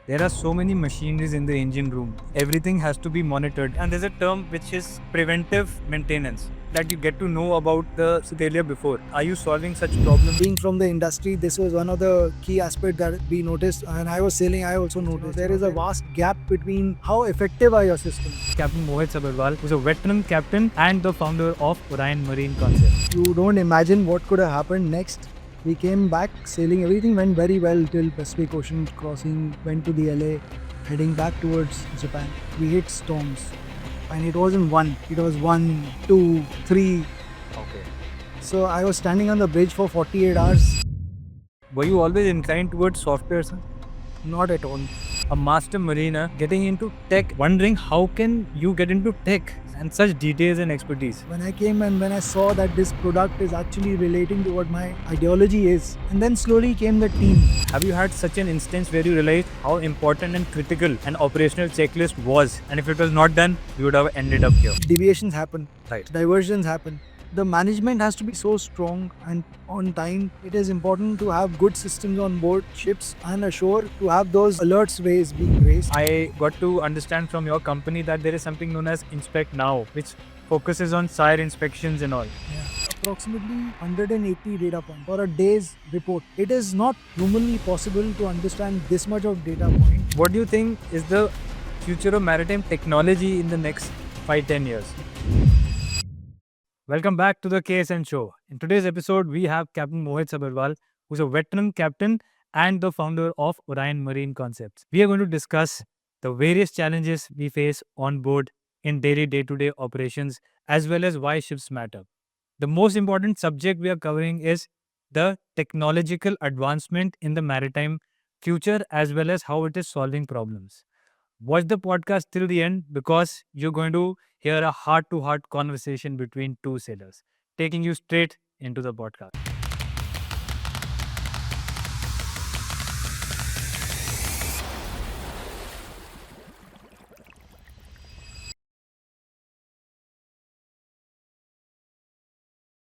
There are so many machineries in the engine room. Everything has to be monitored, and there's a term which is preventive maintenance that you get to know about the failure before. Are you solving such problems? Being from the industry, this was one of the key aspects that we noticed. And I was sailing, I also noticed there is a vast gap between how effective are your systems. Captain Mohit Sabharwal, who's a veteran captain and the founder of Orion Marine Concepts. You don't imagine what could have happened next. We came back sailing, everything went very well till Pacific Ocean crossing, went to the LA, heading back towards Japan. We hit storms. And it wasn't one, it was 1, 2, 3. Okay. So I was standing on the bridge for 48 hours. Were you always inclined towards software, sir? Not at all. A master mariner getting into tech, wondering how can you get into tech and such details and expertise. When I came and when I saw that this product is actually relating to what my ideology is, and then slowly came the team. Have you had such an instance where you realized how important and critical an operational checklist was, and if it was not done, you would have ended up here? Deviations happen, Right. diversions happen. The management has to be so strong and on time. It is important to have good systems on board ships and ashore to have those alerts being raised. I got to understand from your company that there is something known as Inspect Now, which focuses on sire inspections and all. Approximately 180 data points for a day's report. It is not humanly possible to understand this much of data point. What do you think is the future of maritime technology in the next 5-10 years? Welcome back to the KSN show. In today's episode, we have Captain Mohit Sabharwal, who's a veteran captain and the founder of Orion Marine Concepts. We are going to discuss the various challenges we face on board in daily day-to-day operations, as well as why ships matter. The most important subject we are covering is the technological advancement in the maritime future, as well as how it is solving problems. Watch the podcast till the end because you're going to hear a heart-to-heart conversation between two sailors, taking you straight into the podcast.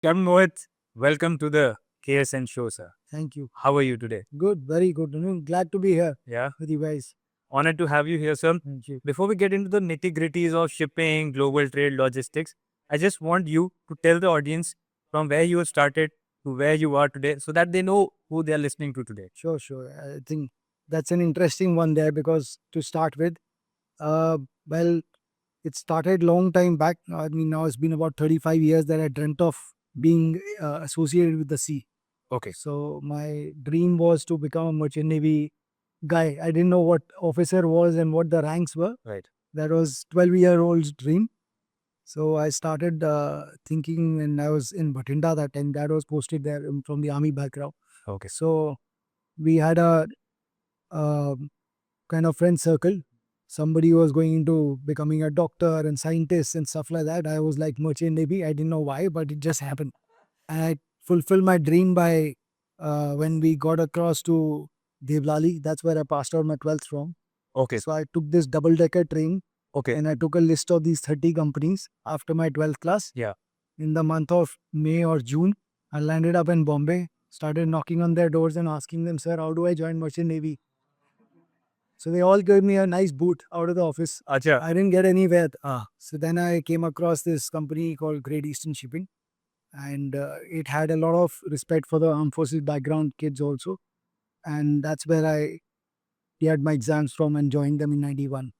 Captain Mohit, welcome to the KSN show, sir. Thank you. How are you today? Good, very good. Glad to be here Yeah, with you guys. honored to have you here, sir. Thank you. Before we get into the nitty-gritties of shipping, global trade, logistics, I just want you to tell the audience from where you started to where you are today so that they know who they are listening to today. Sure. I think that's an interesting one there because to start with, well, it started long time back. I mean, now it's been about 35 years that I dreamt of being associated with the sea. Okay. So my dream was to become a merchant navy guy. I didn't know what officer was and what the ranks were. Right. That was 12-year-old's dream. So I started thinking when I was in Bhatinda that time. Dad was posted there from the army background. Okay. So we had a kind of friend circle. Somebody was going into becoming a doctor and scientist and stuff like that. I was like merchant navy. I didn't know why, but it just happened. And I fulfilled my dream by when we got across to Devlali. That's where I passed out my 12th from. Okay. So I took this double-decker train Okay. and I took a list of these 30 companies after my 12th class. Yeah. In the month of May or June, I landed up in Bombay, started knocking on their doors and asking them, sir, how do I join Merchant Navy? So they all gave me a nice boot out of the office. Acha. I didn't get anywhere. So then I came across this company called Great Eastern Shipping. And it had a lot of respect for the armed forces background kids also. And that's where I cleared my exams from and joined them in 91.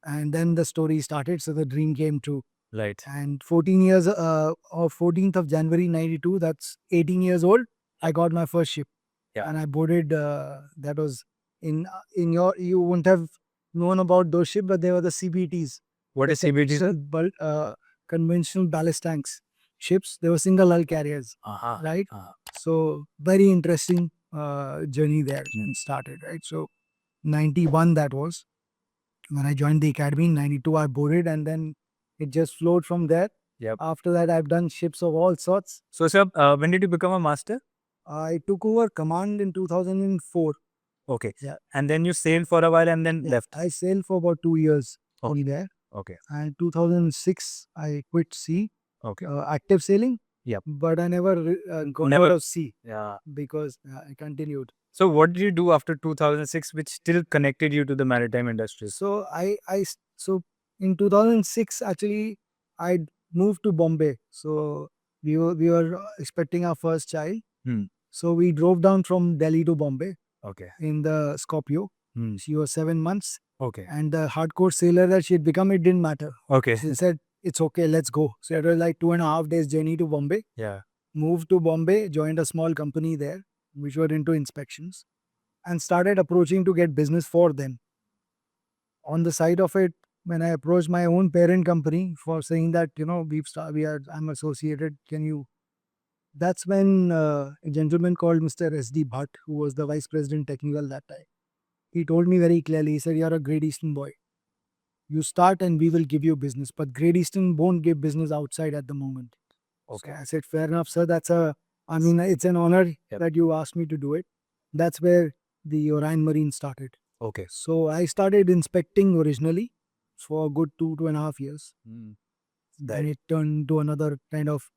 And then the story started. So the dream came true. Right. And 14 years, of 14th of January 92, that's 18 years old, I got my first ship. Yeah. And I boarded, that was in your, you wouldn't have known about those ships, but they were the CBTs. What is CBT? Conventional ballast tanks ships. They were single hull carriers, right? So very interesting journey there and started, right? So 91 that was. When I joined the academy in 92, I boarded and then it just flowed from there. Yep. After that, I've done ships of all sorts. So, sir, when did you become a master? I took over command in 2004. Okay. Yeah. And then you sailed for a while and then left. I sailed for about 2 years only there. Okay. And 2006, I quit sea. Okay. Active sailing. Yep. But I never got Never. out of sea Yeah. because I continued. So what did you do after 2006 which still connected you to the maritime industry? So so in 2006 actually I moved to Bombay. So we were expecting our first child. Hmm. So we drove down from Delhi to Bombay Okay. in the Scorpio. Hmm. She was 7 months, Okay. and the hardcore sailor that she had become, it didn't matter. Okay. She said, "It's okay, let's go." So it was like 2.5 days journey to Bombay. Yeah. Moved to Bombay, joined a small company there, which were into inspections, and started approaching to get business for them. On the side of it, when I approached my own parent company for saying that, I'm associated, can you? That's when a gentleman called Mr. S.D. Bhatt, who was the vice president technical that time, he told me very clearly, he said, "You're a Great Eastern boy. You start and we will give you business, but Great Eastern won't give business outside at the moment." Okay. So I said, "Fair enough, sir. It's an honor that you asked me to do it." That's where the Orion Marine started. Okay. So I started inspecting originally for a good 2.5 years. Hmm. Then it turned to another kind of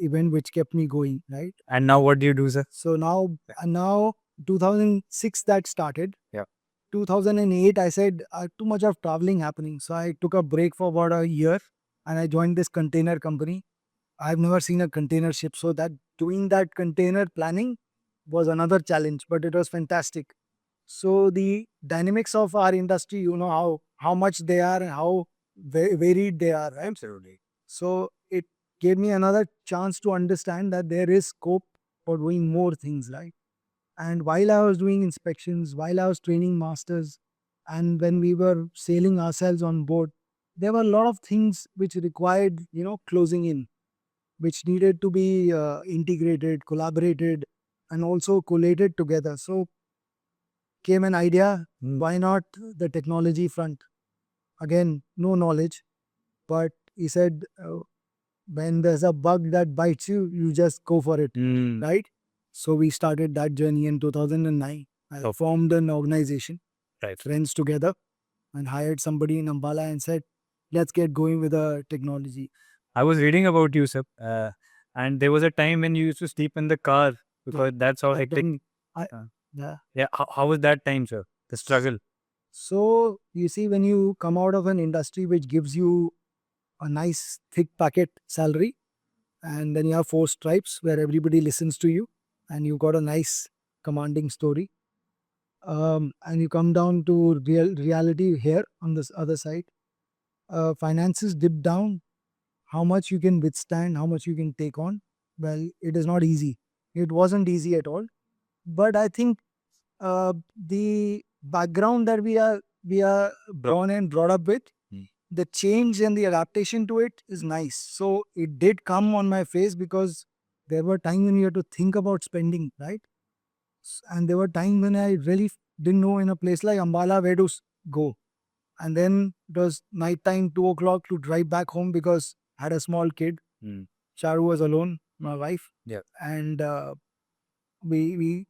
event which kept me going, right? And now what do you do, sir? So now 2006 that started. Yeah. 2008, I said too much of traveling happening. So I took a break for about a year and I joined this container company. I've never seen a container ship. So that doing that container planning was another challenge, but it was fantastic. So the dynamics of our industry, how much they are and how varied they are, right? Absolutely. So it gave me another chance to understand that there is scope for doing more things, right? And while I was doing inspections, while I was training masters, and when we were sailing ourselves on board, there were a lot of things which required, closing in, which needed to be integrated, collaborated, and also collated together. So came an idea, why not the technology front? Again, no knowledge, but he said, when there's a bug that bites you, you just go for it, Hmm. right? So we started that journey in 2009. I Oh. formed an organization, Right. friends together, and hired somebody in Ambala and said, let's get going with the technology. I was reading about you, sir. And there was a time when you used to sleep in the car because that's how I've hectic. done- I, Uh, yeah. yeah. How was that time, sir? The struggle. So you see, when you come out of an industry which gives you a nice thick packet salary, and then you have four stripes where everybody listens to you, and you got a nice commanding story. And you come down to reality here on this other side. Finances dip down. How much you can withstand, how much you can take on. Well, it is not easy. It wasn't easy at all. But I think the background that we are born and brought up with, the change and the adaptation to it is nice. So it did come on my face because there were times when you had to think about spending, right? And there were times when I really didn't know in a place like Ambala where to go. And then it was night time, 2 o'clock to drive back home because I had a small kid. Mm. Charu was alone, my wife. Yeah. And we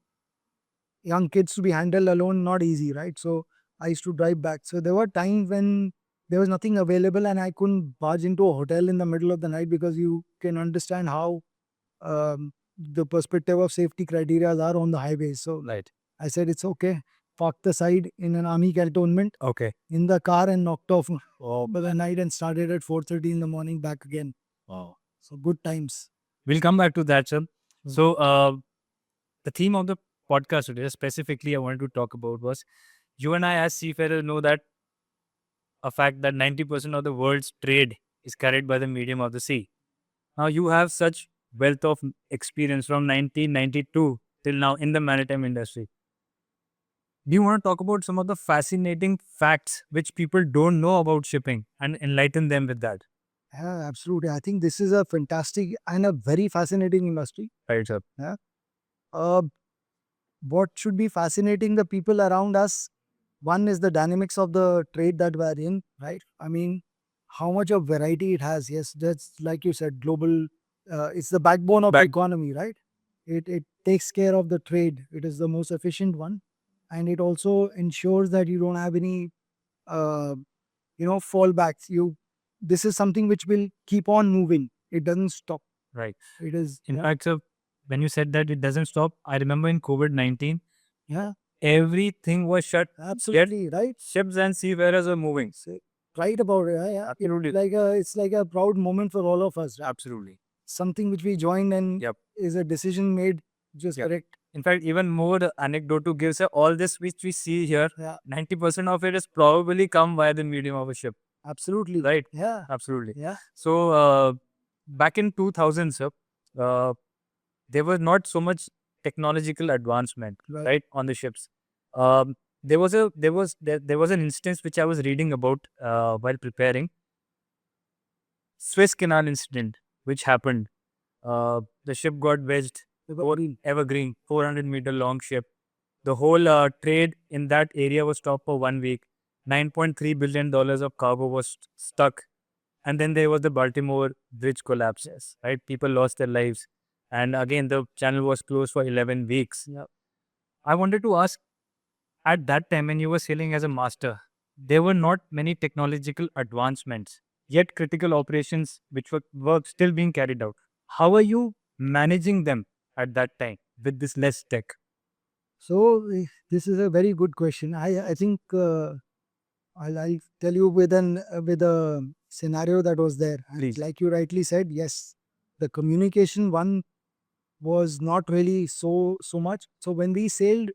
young kids to be handled alone, not easy, right? So I used to drive back. So there were times when there was nothing available and I couldn't barge into a hotel in the middle of the night because you can understand how the perspective of safety criteria are on the highways. So Right. I said, it's okay. Parked the side in an army cantonment Okay. in the car and knocked off Oh. for the night and started at 4:30 in the morning back again. Wow. So good times. We'll come back to that, sir. Mm. So, the theme of the podcast today, specifically, I wanted to talk about was you and I, as seafarers, know that a fact that 90% of the world's trade is carried by the medium of the sea. Now, you have such wealth of experience from 1992 till now in the maritime industry. Do you want to talk about some of the fascinating facts which people don't know about shipping and enlighten them with that? Yeah, absolutely. I think this is a fantastic and a very fascinating industry. Right, sir. Yeah. Uh, what should be fascinating the people around us? One is the dynamics of the trade that we're in, right? I mean, how much of variety it has. Yes, that's like you said, global. It's the backbone of the economy, right? It takes care of the trade. It is the most efficient one, and it also ensures that you don't have any, uh, fallbacks. This is something which will keep on moving. It doesn't stop. Right. It is. In fact, sir, when you said that it doesn't stop, I remember in COVID-19, Yeah, everything was shut. absolutely right. Ships and seafarers were moving. Right about it. Yeah, yeah. Absolutely. It's like a proud moment for all of us. Right? Absolutely. Something which we joined and Yep. is a decision made just Yep. correct. In fact, even more anecdote to give, all this which we see here, Yeah, 90% of it is probably come via the medium of a ship. absolutely. Right. Yeah, Absolutely. yeah. So, back in 2000, sir, uh, there was not so much technological advancement, Right. right, on the ships. There was an instance which I was reading about while preparing. Suez Canal incident, which happened. The ship got wedged. Evergreen, 400-meter long ship. The whole trade in that area was stopped for 1 week. $9.3 billion of cargo was stuck. And then there was the Baltimore Bridge collapse. Right? People lost their lives. And again, the channel was closed for 11 weeks. Yeah. I wanted to ask, at that time when you were sailing as a master, there were not many technological advancements, yet critical operations which were still being carried out. How are you managing them at that time with this less tech? So this is a very good question. I think I'll tell you with a scenario that was there. And Please. like you rightly said, yes, the communication one was not really so much. So when we sailed,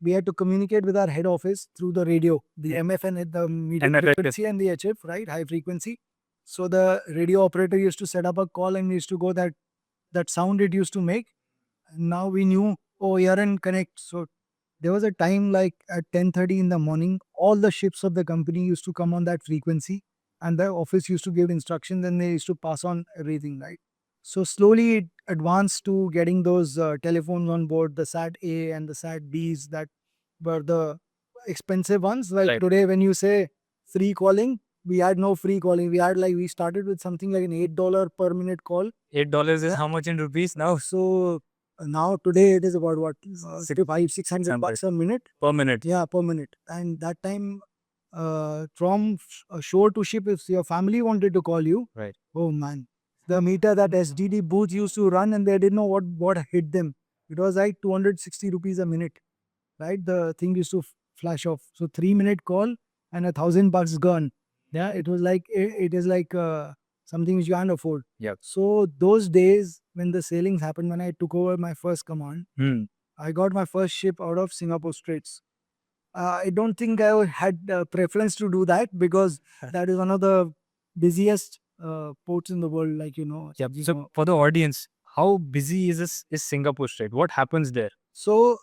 we had to communicate with our head office through the radio, the MFN, the medium And frequency and the HF, right, high frequency. So the radio operator used to set up a call and used to go that sound it used to make. And now we knew, oh, you're in connect. So there was a time like at 10:30 in the morning, all the ships of the company used to come on that frequency and the office used to give instructions and they used to pass on everything, right? So slowly it advanced to getting those telephones on board, the SAT A and the SAT Bs that were the expensive ones. Like Right. today, when you say free calling, we had no free calling. We started with something like an $8 per minute call. $8 is how much in rupees now? So now today it is about what, Six- 600 bucks a minute. Per minute. Yeah, per minute. And that time, from shore to ship, if your family wanted to call you, Right. oh man, the meter that SDD booth used to run and they didn't know what hit them. It was like 260 rupees a minute, right? The thing used to flash off. So 3 minute call and $1,000 gone. Yeah, it was like, it is like something which you can't afford. Yep. So those days when the sailings happened, when I took over my first command, I got my first ship out of Singapore Straits. I don't think I had preference to do that because that is one of the busiest ports in the world, like, you know. Yep. So for the audience, how busy is Singapore Strait? What happens there? So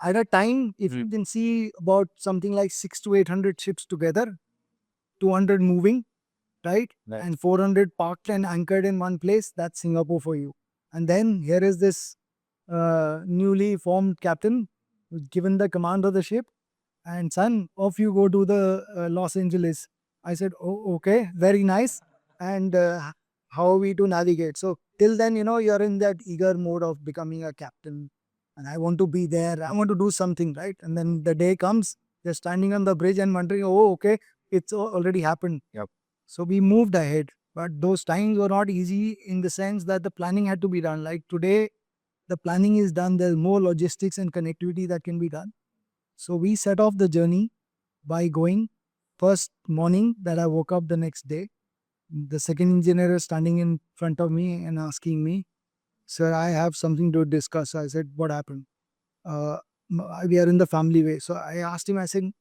at a time, if Hmm. you can see about something like 600 to 800 ships together, 200 moving, right? Right. And 400 parked and anchored in one place, that's Singapore for you. And then here is this newly formed captain who's given the command of the ship, and son, off you go to the Los Angeles. I said, oh, okay, very nice. And how are we to navigate? So till then, you know, you're in that eager mode of becoming a captain. And I want to be there. I want to do something, right? And then the day comes, you're standing on the bridge and wondering, oh, okay, it's already happened. Yep. So we moved ahead. But those times were not easy in the sense that the planning had to be done. Like today, the planning is done. There's more logistics and connectivity that can be done. So we set off the journey by going first morning that I woke up the next day. The second engineer is standing in front of me and asking me, sir, I have something to discuss. I said, what happened? We are in the family way. So I asked him, I said,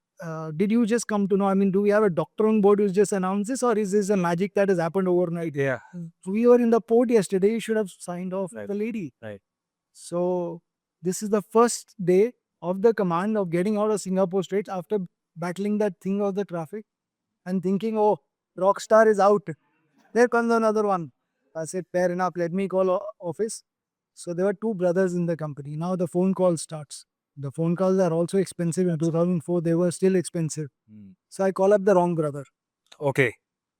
did you just come to know? I mean, do we have a doctor on board who's just announced this, or is this a magic that has happened overnight? Yeah. We were in the port yesterday. You should have signed off Right. the lady. Right. So this is the first day of the command of getting out of Singapore Straits after battling that thing of the traffic and thinking, oh, Rockstar is out. There comes another one. I said, fair enough, let me call office. So there were two brothers in the company. Now the phone call starts. The phone calls are also expensive. In 2004, they were still expensive. So I call up the wrong brother. Okay.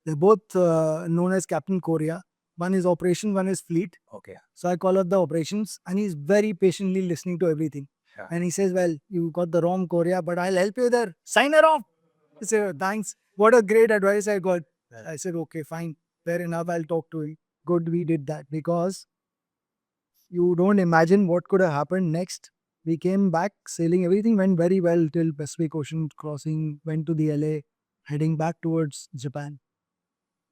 They're both known as Captain Korea. One is operation, one is fleet. Okay. So I call up the operations and he's very patiently listening to everything. Yeah. And he says, well, you got the wrong Korea, but I'll help you there. Sign her off. I said, thanks. What a great advice I got. I said, okay, fine. Fair enough. I'll talk to him. Good, we did that because You don't imagine what could have happened next. We came back sailing. Everything went very well till Pacific Ocean crossing, went to the LA, heading back towards Japan.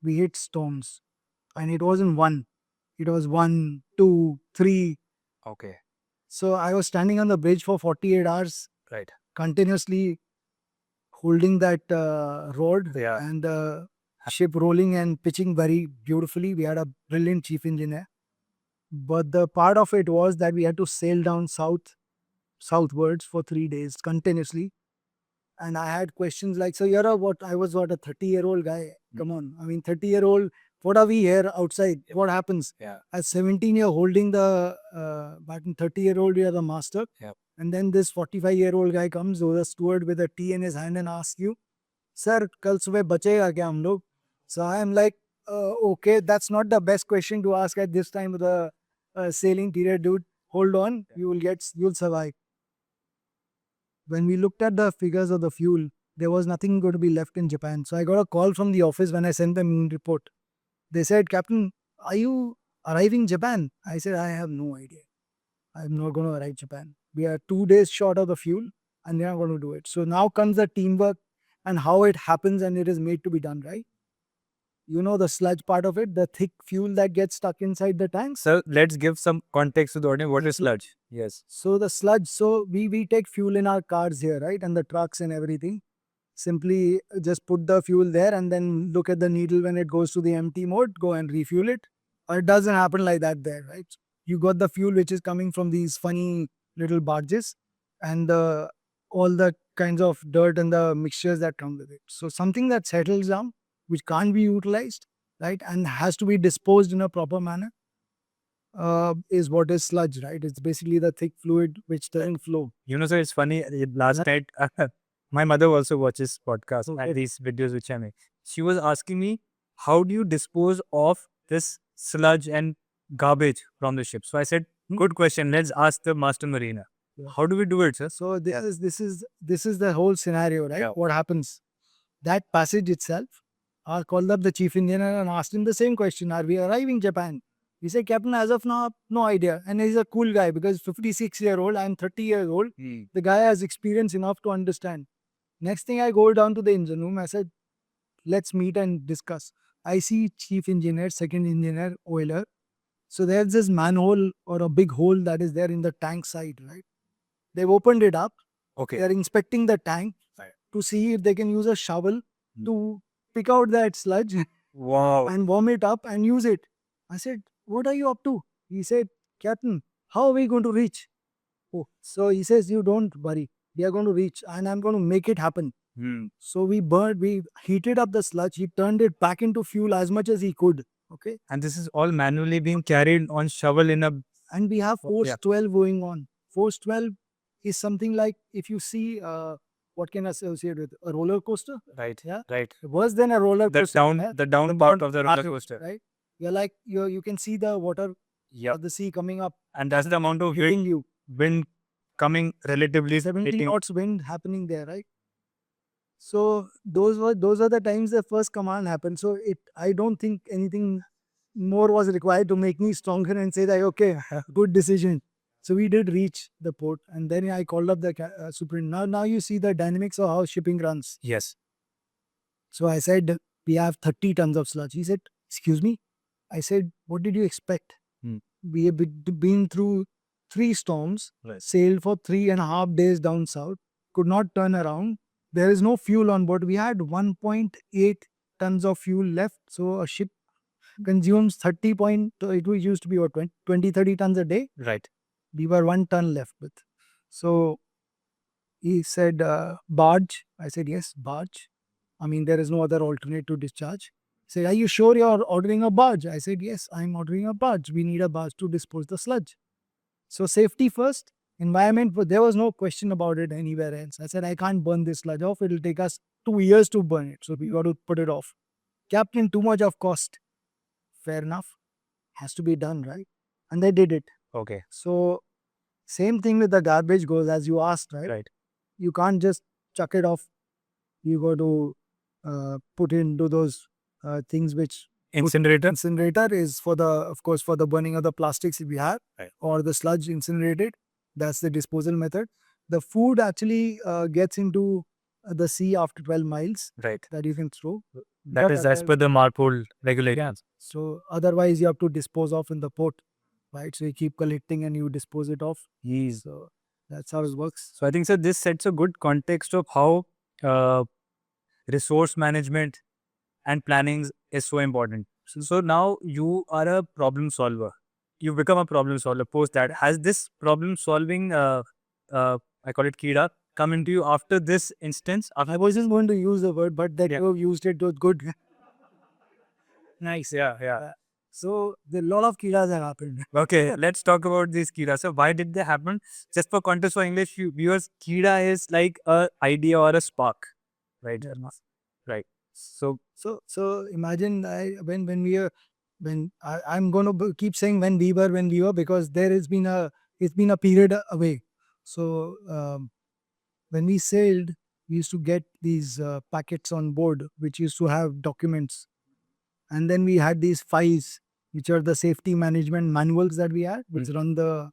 We hit storms. And it wasn't one. It was 1, 2, 3. Okay. So I was standing on the bridge for 48 hours. Right. Continuously holding that rod Yeah. and the ship rolling and pitching very beautifully. We had a brilliant chief engineer. But the part of it was that we had to sail down southwards for 3 days continuously. And I had questions like, so you're I was a 30-year-old guy. Come on. I mean, 30-year-old, what are we here outside? What happens? Yeah. At 17, you're holding the baton, 30-year-old, you're the master. Yeah. And then this 45-year-old guy comes with a steward with a tea in his hand and asks you, sir, kal subah bachega kya hum log? So I am like, okay, that's not the best question to ask at this time of the sailing period, dude. Hold on, you'll survive. When we looked at the figures of the fuel, there was nothing going to be left in Japan. So I got a call from the office when I sent them in report. They said, Captain, are you arriving Japan? I said, I have no idea. I'm not going to arrive Japan. We are 2 days short of the fuel and they're not going to do it. So now comes the teamwork and how it happens and it is made to be done, right? You know the sludge part of it, the thick fuel that gets stuck inside the tanks. So let's give some context to the audience. What is sludge? Yes. So the sludge, so we take fuel in our cars here, right? And the trucks and everything. Simply just put the fuel there and then look at the needle when it goes to the empty mode, go and refuel it. Or it doesn't happen like that there, right? You got the fuel which is coming from these funny little barges and all the kinds of dirt and the mixtures that come with it. So something that settles down, which can't be utilized, right? And has to be disposed in a proper manner, is what is sludge, right? It's basically the thick fluid which doesn't flow. You know, so it's funny. Last night, my mother also watches podcasts and these videos which I make. She was asking me, how do you dispose of this sludge and garbage from the ship? So I said, good question. Let's ask the master mariner. Yeah. How do we do it, sir? So this is the whole scenario, right? Yeah. What happens? That passage itself, I called up the chief engineer and asked him the same question: are we arriving Japan? He said, Captain, as of now, no idea. And he's a cool guy because 56-year-old, I'm 30 years old. The guy has experience enough to understand. Next thing I go down to the engine room, I said, let's meet and discuss. I see chief engineer, second engineer, oiler. So there's this manhole or a big hole that is there in the tank side, right? They've opened it up. Okay. They're inspecting the tank to see if they can use a shovel to pick out that sludge Wow. and warm it up and use it. I said, what are you up to? He said, Captain, how are we going to reach? Oh, so he says, you don't worry. We are going to reach and I'm going to make it happen. So we heated up the sludge. He turned it back into fuel as much as he could. Okay. And this is all manually being carried on shovel in a... And we have force Yeah. 12 going on. Force 12 is something like, if you see, what can I associate with? A roller coaster? Right. Yeah. Right. Worse than a roller The coaster. down, yeah? the down part of the roller coaster. Right? You're like, you can see the water Yeah. of the sea coming up, And that's the amount of hitting you. wind coming relatively 70 hitting. knots wind happening there, right? So those are the times the first command happened. So I don't think anything more was required to make me stronger and say that, okay, good decision. So we did reach the port and then I called up the superintendent. Now you see the dynamics of how shipping runs. Yes. So I said, we have 30 tons of sludge. He said, excuse me? I said, what did you expect? We have been through 3 storms, Right. sailed for 3.5 days down south, could not turn around. There is no fuel on board. We had 1.8 tons of fuel left. So a ship consumes it used to be what, 20, 30 tons a day. Right. We were 1 ton left with. So he said, barge. I said, yes, barge. I mean, there is no other alternate to discharge. He said, are you sure you're ordering a barge? I said, yes, I'm ordering a barge. We need a barge to dispose the sludge. So safety first, environment, but there was no question about it anywhere else. I said, I can't burn this sludge off. It'll take us 2 years to burn it. So we got to put it off. Captain, too much of cost. Fair enough. Has to be done, right? And they did it. Okay. So same thing with the garbage goes as you asked, right? Right. You can't just chuck it off. You got to put into those things which Incinerator. Incinerator is for the, of course, for the burning of the plastics if we have, Right. or the sludge incinerated. That's the disposal method. The food actually gets into the sea after 12 miles Right. that you can throw. That is as per the Marpol regulations. So otherwise you have to dispose off in the port, right? So you keep collecting and you dispose it off. So that's how it works. So I think, sir, this sets a good context of how resource management and planning is so important. So now you are a problem solver. You become a problem solver. Post that, has this problem solving, I call it Kida, come into you after this instance? I was just going to use the word, but that you used it was good. Nice, yeah. So there are a lot of kidas that happened. Okay, let's talk about these Kida. So why did they happen? Just for context for English viewers, Kida is like a idea or a spark, right? Right. So Imagine I'm going to keep saying when we were, because it's been a period away. So when we sailed, we used to get these packets on board which used to have documents, and then we had these files which are the safety management manuals that we had, which run the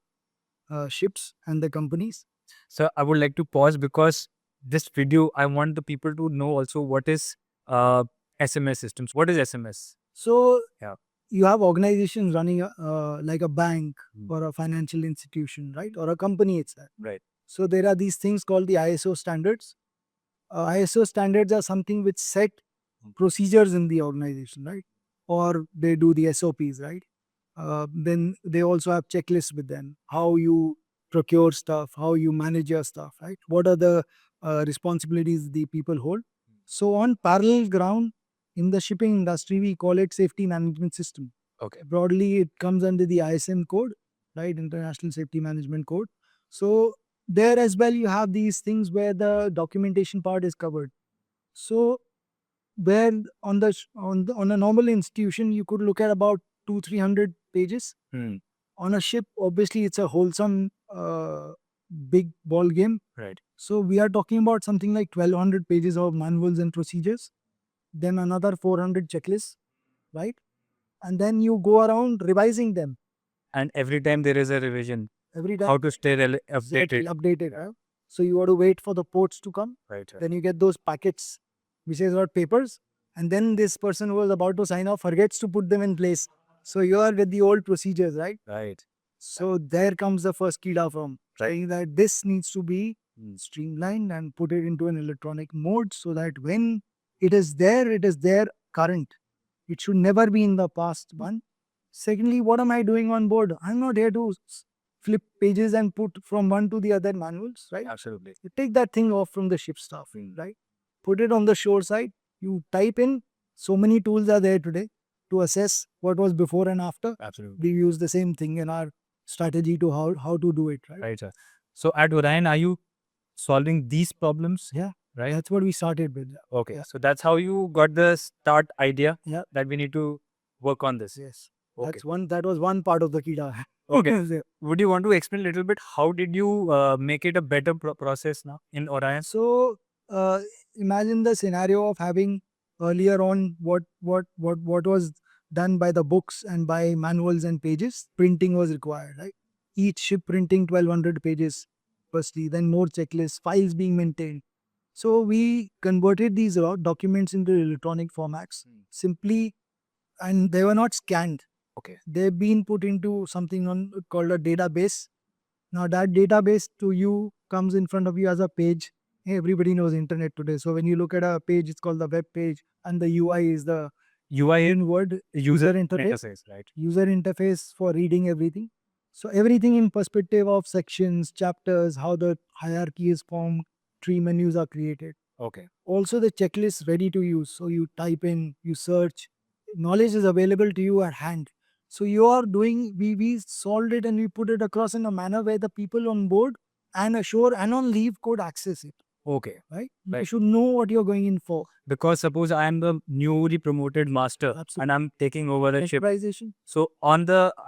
ships and the companies. So I would like to pause because this video, I want the people to know also what is SMS systems. What is SMS? So Yeah. you have organizations running like a bank or a financial institution, right? Or a company itself. Right. So there are these things called the ISO standards. ISO standards are something which set procedures in the organization, right? Or they do the SOPs, right? Then they also have checklists with them, how you procure stuff, how you manage your stuff, right? What are the responsibilities the people hold? So on parallel ground in the shipping industry, we call it safety management system. Okay. Broadly, it comes under the ISM code, right? International Safety Management Code. So there as well, you have these things where the documentation part is covered. So where on a normal institution, you could look at about 200-300 pages. On a ship, obviously, it's a wholesome big ball game. Right. So we are talking about something like 1200 pages of manuals and procedures, then another 400 checklists, right? And then you go around revising them. And every time there is a revision, Every time how to stay updated. exactly updated. So you got to wait for the ports to come. Right. Then you get those packets, which is got papers, and then this person who was about to sign off forgets to put them in place. So you are with the old procedures, right? Right. So there comes the first kida from saying that this needs to be streamlined and put it into an electronic mode so that when it is there current. It should never be in the past one. Secondly, what am I doing on board? I'm not here to flip pages and put from one to the other manuals, right? Absolutely. You take that thing off from the ship staff, right? Put it on the shore side. You type in, so many tools are there today to assess what was before and after. Absolutely. We use the same thing in our strategy to how to do it, right? Right, sir. So at Orion, are you solving these problems? Yeah. Right. That's what we started with. Okay. Yeah. So that's how you got the start idea. Yeah. That we need to work on this. Yes. Okay. That was one part of the kida. Okay. Would you want to explain a little bit how did you make it a better process now in Orion? So imagine the scenario of having earlier on what was done by the books and by manuals and pages. Printing was required, right? Each ship printing 1200 pages firstly, then more checklists, files being maintained. So we converted these documents into electronic formats simply, and they were not scanned. Okay. They've been put into something called a database. Now that database to you comes in front of you as a page. Everybody knows internet today. So when you look at a page, it's called the web page, and the UI is the UI in word user interface. Right. User interface for reading everything. So everything in perspective of sections, chapters, how the hierarchy is formed, tree menus are created. Okay. Also the checklist ready to use. So you type in, you search, knowledge is available to you at hand. So you are doing, we solved it and we put it across in a manner where the people on board and ashore and on leave could access it. Okay. Right? Right. You should know what you're going in for. Because suppose I am the newly promoted master and I'm taking over a ship. Enterprisation. So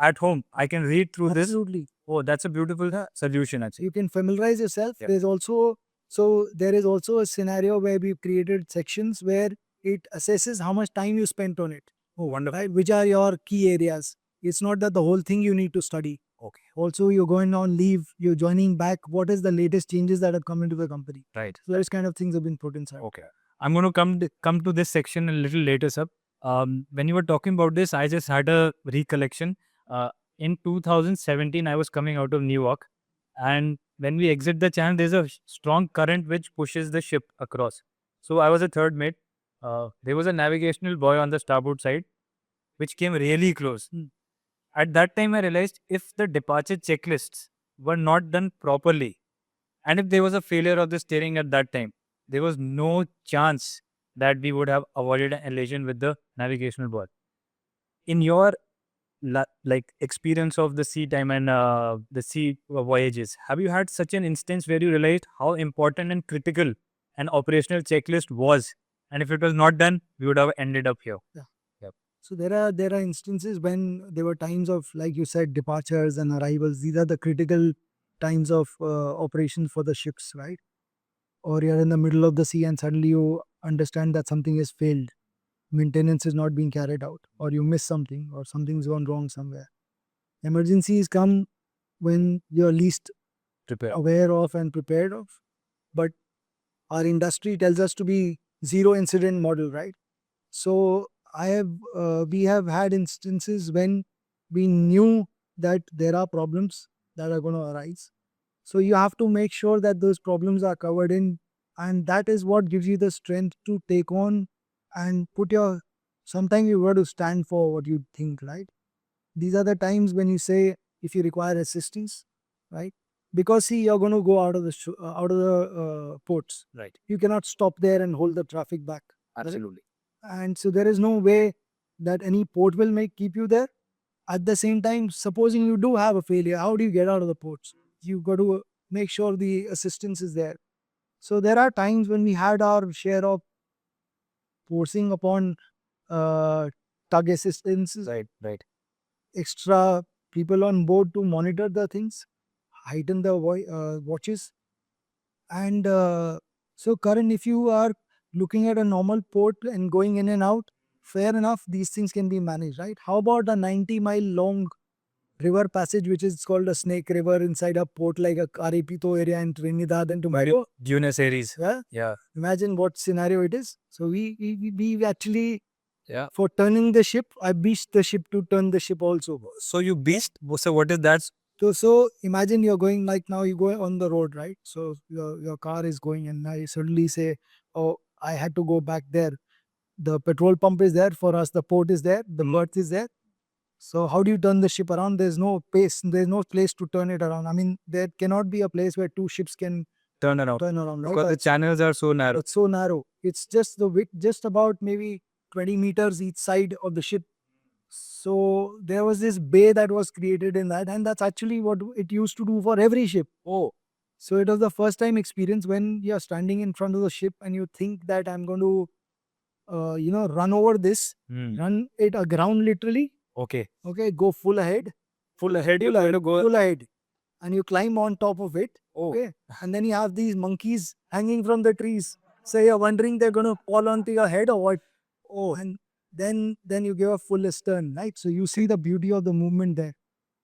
at home, I can read through this. Absolutely. Oh, that's a beautiful solution actually. You can familiarize yourself. Yeah. There is also a scenario where we've created sections where it assesses how much time you spent on it. Oh, wonderful. right? Which are your key areas. It's not that the whole thing you need to study. Okay. Also, you're going on leave, you're joining back. What is the latest changes that have come into the company? Right. So those kind of things have been put inside. Okay. I'm going to come to this section a little later, sir. When you were talking about this, I just had a recollection. In 2017, I was coming out of New York, and when we exit the channel, there's a strong current which pushes the ship across. So I was a third mate. There was a navigational buoy on the starboard side, which came really close. At that time, I realized if the departure checklists were not done properly, and if there was a failure of the steering at that time, there was no chance that we would have avoided an collision with the navigational buoy. In your experience of the sea time and the sea voyages, have you had such an instance where you realized how important and critical an operational checklist was, and if it was not done, we would have ended up here? So there are instances when there were times of, like you said, departures and arrivals. These are the critical times of operations for the ships, right? Or you're in the middle of the sea and suddenly you understand that something has failed, maintenance is not being carried out, or you miss something, or something's gone wrong somewhere. Emergencies come when you're least Prepare. aware of and prepared of. But our industry tells us to be zero incident model, right? So we have had instances when we knew that there are problems that are going to arise. So you have to make sure that those problems are covered in, and that is what gives you the strength to take on and put your. Sometimes you got to stand for what you think, right? These are the times when you say if you require assistance, right? Because see, you're going to go out of the out of the ports. Right. You cannot stop there and hold the traffic back. correct? Absolutely. And so there is no way that any port will keep you there. At the same time, supposing you do have a failure, how do you get out of the ports? You've got to make sure the assistance is there. So there are times when we had our share of forcing upon tug assistances, Right. Right. extra people on board to monitor the things, heighten the watches. And so, Karan, if you are looking at a normal port and going in and out, fair enough, these things can be managed, right? How about a 90-mile long river passage, which is called a Snake River inside a port like a Caripito area in Trinidad and Tobago? Buenos Aires. Yeah. Yeah. Imagine what scenario it is. So we actually, Yeah. for turning the ship, I beached the ship to turn the ship also. So you beached. So what is that? So imagine you're going, like now you go on the road, right? So your car is going and I suddenly say, oh, I had to go back there. The petrol pump is there for us. The port is there. The berth is there. So how do you turn the ship around? There's no pace. There's no place to turn it around. I mean, there cannot be a place where two ships can Turn around. right? Because the channels are so narrow. It's so narrow. It's just the width, just about maybe 20 meters each side of the ship. So there was this bay that was created in that, and that's actually what it used to do for every ship. Oh. So it was the first time experience when you're standing in front of the ship and you think that I'm going to, run over this, run it aground literally. Okay. Okay, go full ahead. Full ahead. You Full have ahead, to go. full ahead. And you climb on top of it. Oh. Okay. And then you have these monkeys hanging from the trees. So you're wondering they're going to fall onto your head or what? Oh, and then you give a full stern, right? So you see the beauty of the movement there.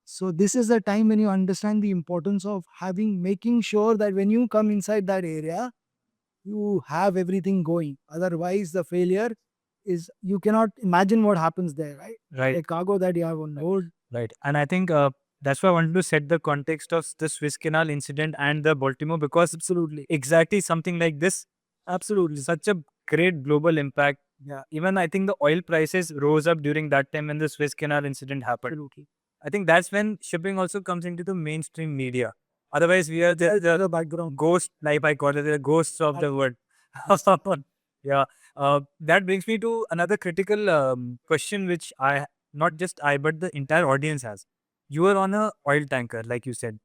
So this is the time when you understand the importance of making sure that when you come inside that area, you have everything going. Otherwise, the failure is, you cannot imagine what happens there, right? Right. The cargo that you have on board. Right. And I think that's why I wanted to set the context of the Suez Canal incident and the Baltimore, because Absolutely. exactly something like this, Absolutely. such a great global impact. Yeah. Even I think the oil prices rose up during that time when the Suez Canal incident happened. Absolutely. I think that's when shipping also comes into the mainstream media. Otherwise, we are the background. ghost, like I call it, the ghosts of the world. Yeah. That brings me to another critical question, which not just I, but the entire audience has. You are on a oil tanker, like you said.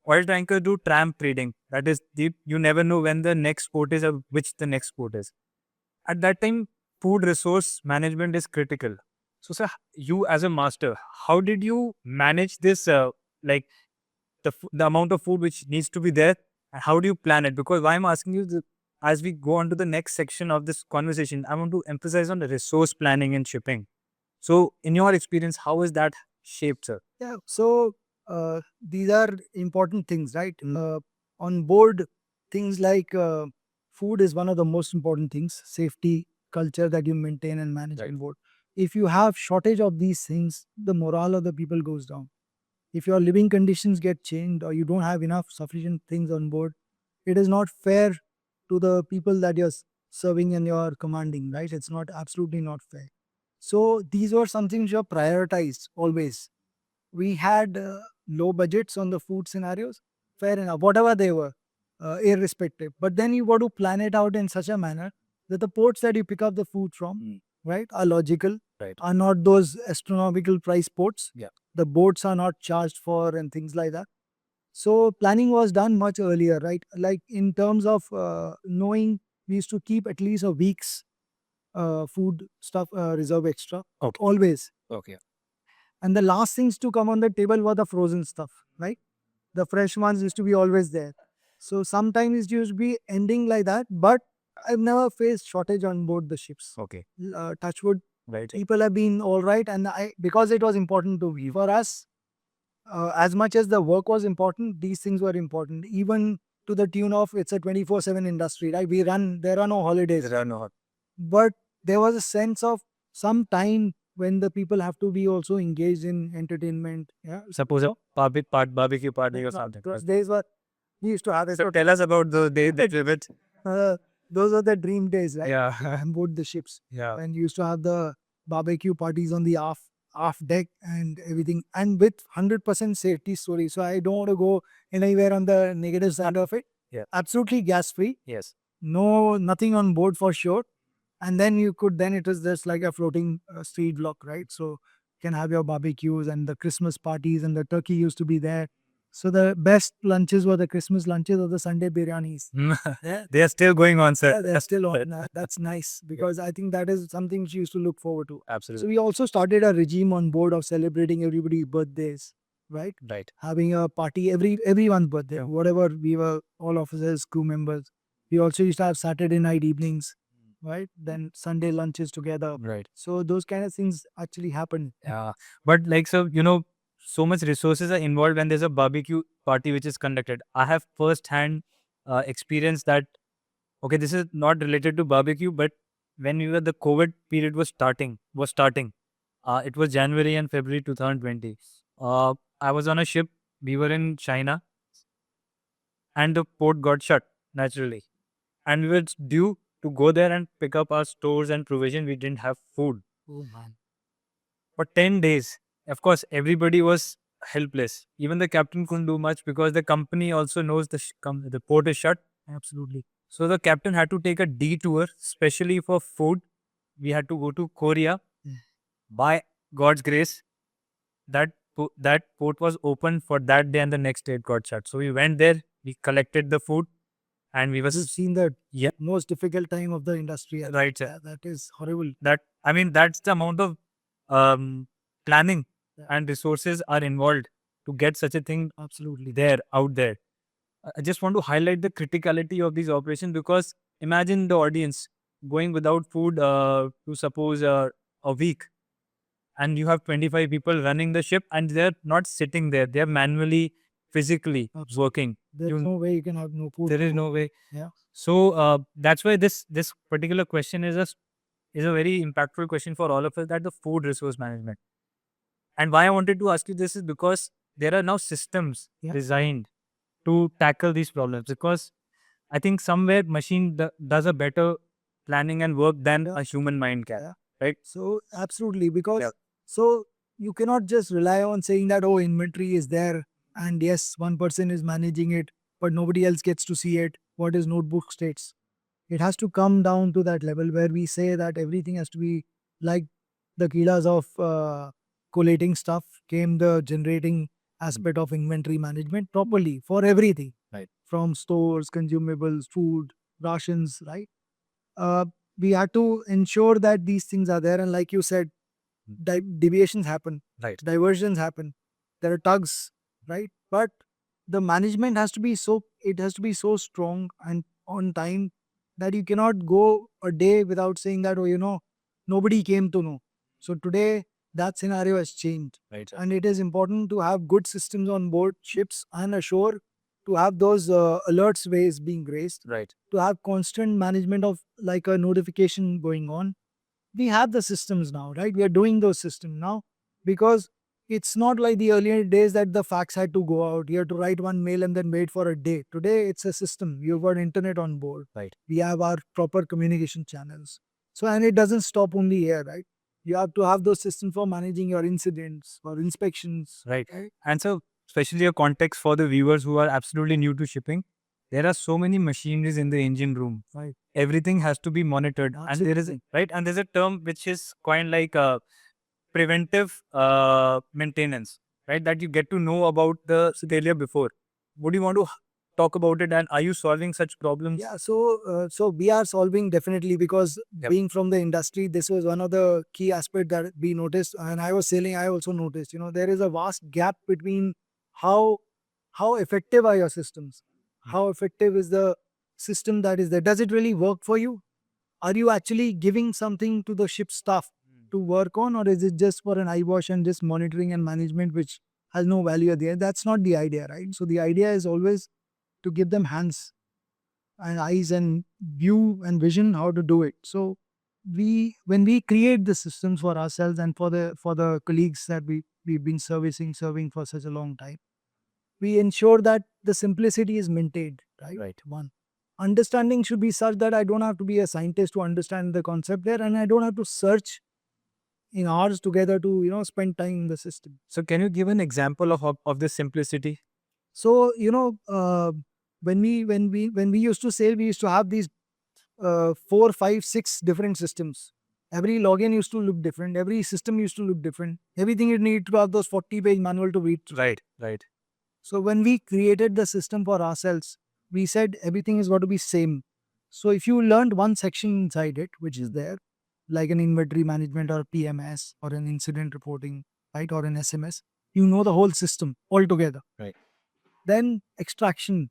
Oil tanker do tramp trading. That is deep. You never know when the next port is or which the next port is. At that time, food resource management is critical. So, sir, you as a master, how did you manage this? Like the amount of food which needs to be there, and how do you plan it? Because why I'm asking you, as we go on to the next section of this conversation, I want to emphasize on the resource planning and shipping. So, in your experience, how is that shaped, sir? Yeah. So these are important things, right? On board, things like food is one of the most important things. Safety, culture that you maintain and manage Right. on board. If you have shortage of these things, the morale of the people goes down. If your living conditions get changed or you don't have enough sufficient things on board, it is not fair to the people that you're serving and you're commanding, right? It's not absolutely not fair. So these were some things you prioritized always. We had low budgets on the food scenarios, fair enough, whatever they were, irrespective. But then you got to plan it out in such a manner that the ports that you pick up the food from, right, are logical, Right. are not those astronomical price ports. Yeah. The boats are not charged for and things like that. So planning was done much earlier, right? Like in terms of knowing, we used to keep at least a week's food stuff reserve extra, Okay. always. Okay. And the last things to come on the table were the frozen stuff, right? The fresh ones used to be always there. So sometimes it used to be ending like that, but I've never faced shortage on board the ships. Okay. Touch wood, Right. people have been all right, and because it was important to me for us, as much as the work was important, these things were important. Even to the tune of it's a 24/7 industry, right? There are no holidays. There are no. But there was a sense of some time when the people have to be also engaged in entertainment. Yeah. Suppose a barbecue party or something. Those days were, we used to have it. So tell us about the day that we went. Those are the dream days, right? Yeah. On board the ships. Yeah. And you used to have the barbecue parties on the aft deck and everything, and with 100% safety story. So I don't want to go anywhere on the negative side of it. Yeah. Absolutely gas free. Yes. No, nothing on board for sure. And then it was just like a floating street block, right? So you can have your barbecues and the Christmas parties, and the turkey used to be there. So the best lunches were the Christmas lunches or the Sunday biryanis. Yeah. They are still going on, sir. Yeah, they're still on. That's nice because I think that is something she used to look forward to. So Absolutely. we also started a regime on board of celebrating everybody's birthdays, right? Right. Having a party everyone's birthday, Yeah. whatever we were, all officers, crew members. We also used to have Saturday night evenings, right? Then Sunday lunches together. Right. So those kind of things actually happened. Yeah. But like, so, so much resources are involved when there's a barbecue party which is conducted. I have first hand experience that, okay, this is not related to barbecue, but when the COVID period was starting, it was January and February 2020. I was on a ship. We were in China and the port got shut naturally. And we were due to go there and pick up our stores and provision. We didn't have food. Oh man. For 10 days. Of course, everybody was helpless. Even the captain couldn't do much because the company also knows the port is shut. Absolutely. So the captain had to take a detour, especially for food. We had to go to Korea. By God's grace, that port was open for that day, and the next day it got shut. So we went there, we collected the food, and we You've was seen the yeah, most difficult time of the industry. right, sir. Yeah, that is horrible. That's the amount of planning Yeah. and resources are involved to get such a thing Absolutely. out there. I just want to highlight the criticality of these operations because imagine the audience going without food to suppose a week, and you have 25 people running the ship, and they're not sitting there; they're manually, physically Absolutely. working. There's no way you can have no food. There is no way. Yeah. So that's why this particular question is a very impactful question for all of us, that the food resource management. And why I wanted to ask you this is because there are now systems Yeah. designed to tackle these problems, because I think somewhere machine does a better planning and work than Yeah. a human mind can. Yeah. Right? So absolutely, because Yeah. so you cannot just rely on saying that, oh, inventory is there and yes, one person is managing it, but nobody else gets to see it. What his notebook states. It has to come down to that level where we say that everything has to be like the kilas of collating stuff came the generating aspect of inventory management properly for everything. Right. From stores, consumables, food, rations, right? We had to ensure that these things are there. And like you said, deviations happen, Right. diversions happen. There are tugs, right? But the management has to be so strong and on time that you cannot go a day without saying that, oh, nobody came to know. So today that scenario has changed. Right, sir. And it is important to have good systems on board ships and ashore, to have those alerts ways being raised, Right. to have constant management of like a notification going on. We have the systems now, right? We are doing those systems now, because it's not like the earlier days that the fax had to go out. You have to write one mail and then wait for a day. Today, it's a system. You've got internet on board. Right. We have our proper communication channels. So, and it doesn't stop only here, right? You have to have those systems for managing your incidents or inspections. Right. And so, especially a context for the viewers who are absolutely new to shipping, there are so many machineries in the engine room. Right. Everything has to be monitored, and there is right. And there's a term which is quite like preventive maintenance, right? That you get to know about the failure before. Would you want to talk about it? And are you solving such problems? Yeah, so we are solving definitely, because Yep. being from the industry, this was one of the key aspects that we noticed. And I was sailing, I also noticed, there is a vast gap between how effective are your systems, how effective is the system that is there. Does it really work for you? Are you actually giving something to the ship staff to work on, or is it just for an eyewash and just monitoring and management, which has no value at the end? That's not the idea, right? So the idea is always to give them hands and eyes and view and vision how to do it. So when we create the systems for ourselves and for the colleagues that we've been serving for such a long time, we ensure that the simplicity is maintained, right? Right. One, understanding should be such that I don't have to be a scientist to understand the concept there, and I don't have to search in hours together to spend time in the system. So, can you give an example of this simplicity? So when we used to sail, we used to have these 4, 5, 6 different systems. Every login used to look different. Every system used to look different. Everything you need to have those 40-page manual to read. Right. Right. So when we created the system for ourselves, we said everything is got to be same. So if you learned one section inside it, which is there, like an inventory management or PMS or an incident reporting, right, or an SMS, you know the whole system altogether. Right. Then extraction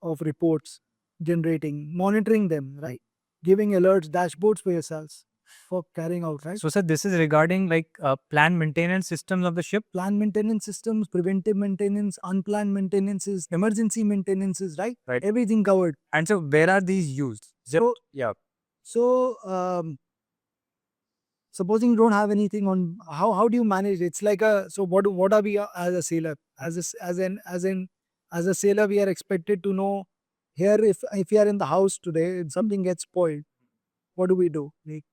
of reports, generating, monitoring them, right, giving alerts, dashboards for yourselves for carrying out, right? So, sir, this is regarding like planned maintenance systems of the ship. Planned maintenance systems, preventive maintenance, unplanned maintenances, emergency maintenances, right? Right. Everything covered. And so, where are these used? So, yeah. So, supposing you don't have anything on, how do you manage? It's like so what are we as a sailor? As a sailor, we are expected to know here, if you are in the house today and something gets spoiled, what do we do? We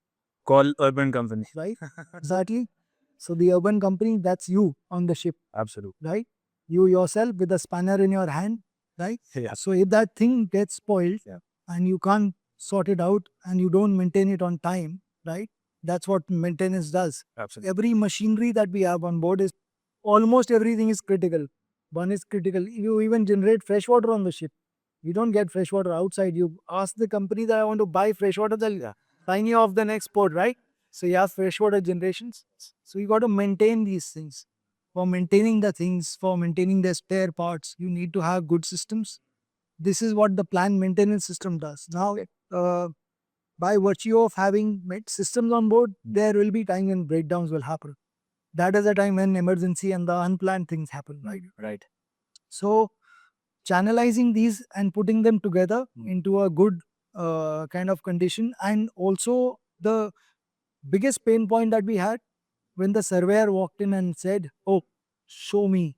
Call urban company. right? Exactly. So the urban company, that's you on the ship, Absolutely. right? You yourself with a spanner in your hand, right? Yeah. So if that thing gets spoiled, Yeah. and you can't sort it out and you don't maintain it on time, right? That's what maintenance does. Absolutely. Every machinery that we have on board is almost everything is critical. One is critical. You even generate fresh water on the ship. You don't get fresh water outside. You ask the company that I want to buy fresh water, they'll sign you off the next port, right? So you have freshwater generations. So you got to maintain these things. For maintaining the things, for maintaining the spare parts, you need to have good systems. This is what the plant maintenance system does. Now, by virtue of having systems on board, there will be time when breakdowns will happen. That is the time when emergency and the unplanned things happen, right? Right. So, channelizing these and putting them together into a good kind of condition, and also the biggest pain point that we had when the surveyor walked in and said, "Oh, show me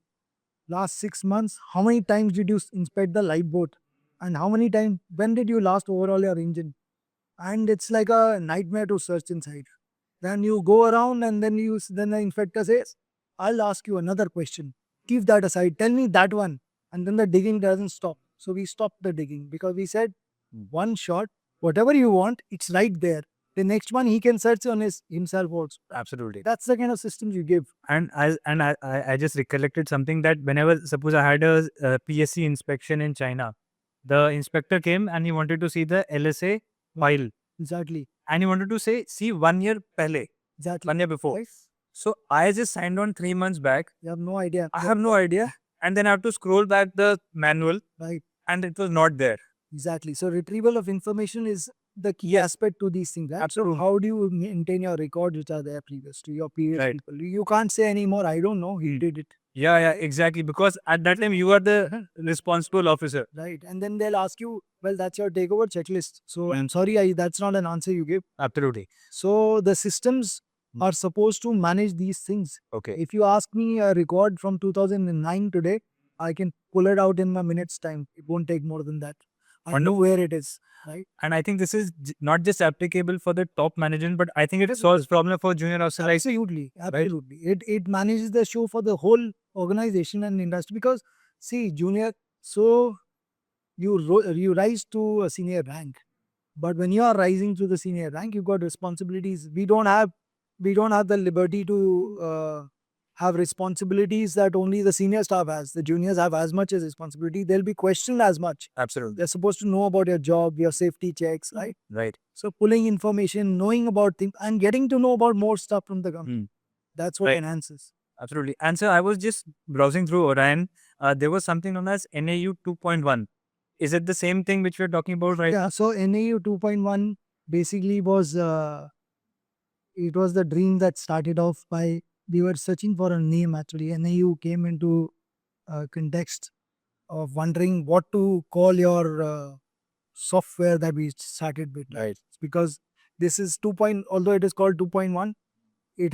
last 6 months, how many times did you inspect the lifeboat, and how many times, when did you last overhaul your engine?" And it's like a nightmare to search inside. Then you go around and then the inspector says, "I'll ask you another question. Keep that aside. Tell me that one." And then the digging doesn't stop. So we stopped the digging because we said, one shot, whatever you want, it's right there. The next one he can search on himself also. Absolutely. That's the kind of systems you give. And I just recollected something that whenever, suppose I had a, PSC inspection in China, the inspector came and he wanted to see the LSA file, Exactly. and he wanted to see 1 year pehle, Exactly. 1 year before. Right? So I just signed on 3 months back. You have no idea. I have no idea, and then I have to scroll back the manual, Right. and it was not there. Exactly. So retrieval of information is the key aspect to these things. Right? Absolutely. So how do you maintain your records which are there previous to your previous Right. people? You can't say anymore, I don't know, he did it. Yeah, exactly. Because at that time you are the responsible officer. Right. And then they'll ask you, well, that's your takeover checklist. So I'm sorry, that's not an answer you give. Absolutely. So the systems are supposed to manage these things. Okay. If you ask me a record from 2009 today, I can pull it out in a minute's time. It won't take more than that. I know where it is, right? And I think this is not just applicable for the top management, but I think it solves problem for junior officers. Absolutely, absolutely. It manages the show for the whole organization and industry because see, junior. So you rise to a senior rank, but when you are rising to the senior rank, you've got responsibilities. We don't have the liberty to have responsibilities that only the senior staff has. The juniors have as much as responsibility. They'll be questioned as much. Absolutely. They're supposed to know about your job, your safety checks, right? Right. So pulling information, knowing about things, and getting to know about more stuff from the company. That's what enhances. Absolutely. And so I was just browsing through Orion. There was something known as NAU 2.1. Is it the same thing which we're talking about right Yeah. So NAU 2.1 basically was it was the dream that started off by we were searching for a name actually. NAU came into context of wondering what to call your software that we started with. Right. Because this is 2. Although it is called 2.1, it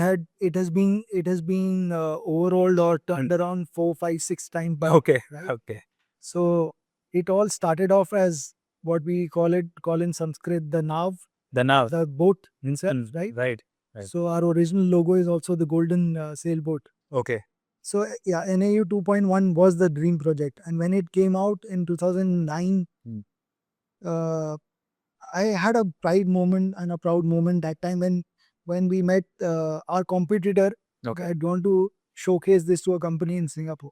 has been overhauled or turned around 4, 5, 6 times. Okay. Right? Okay. So it all started off as what we call in Sanskrit the nav, the boat itself, right? Right. So our original logo is also the golden sailboat. Okay. So yeah, NAU 2.1 was the dream project, and when it came out in 2009, uh, I had a pride moment and a proud moment that time when we met our competitor. Okay. Had gone to showcase this to a company in Singapore.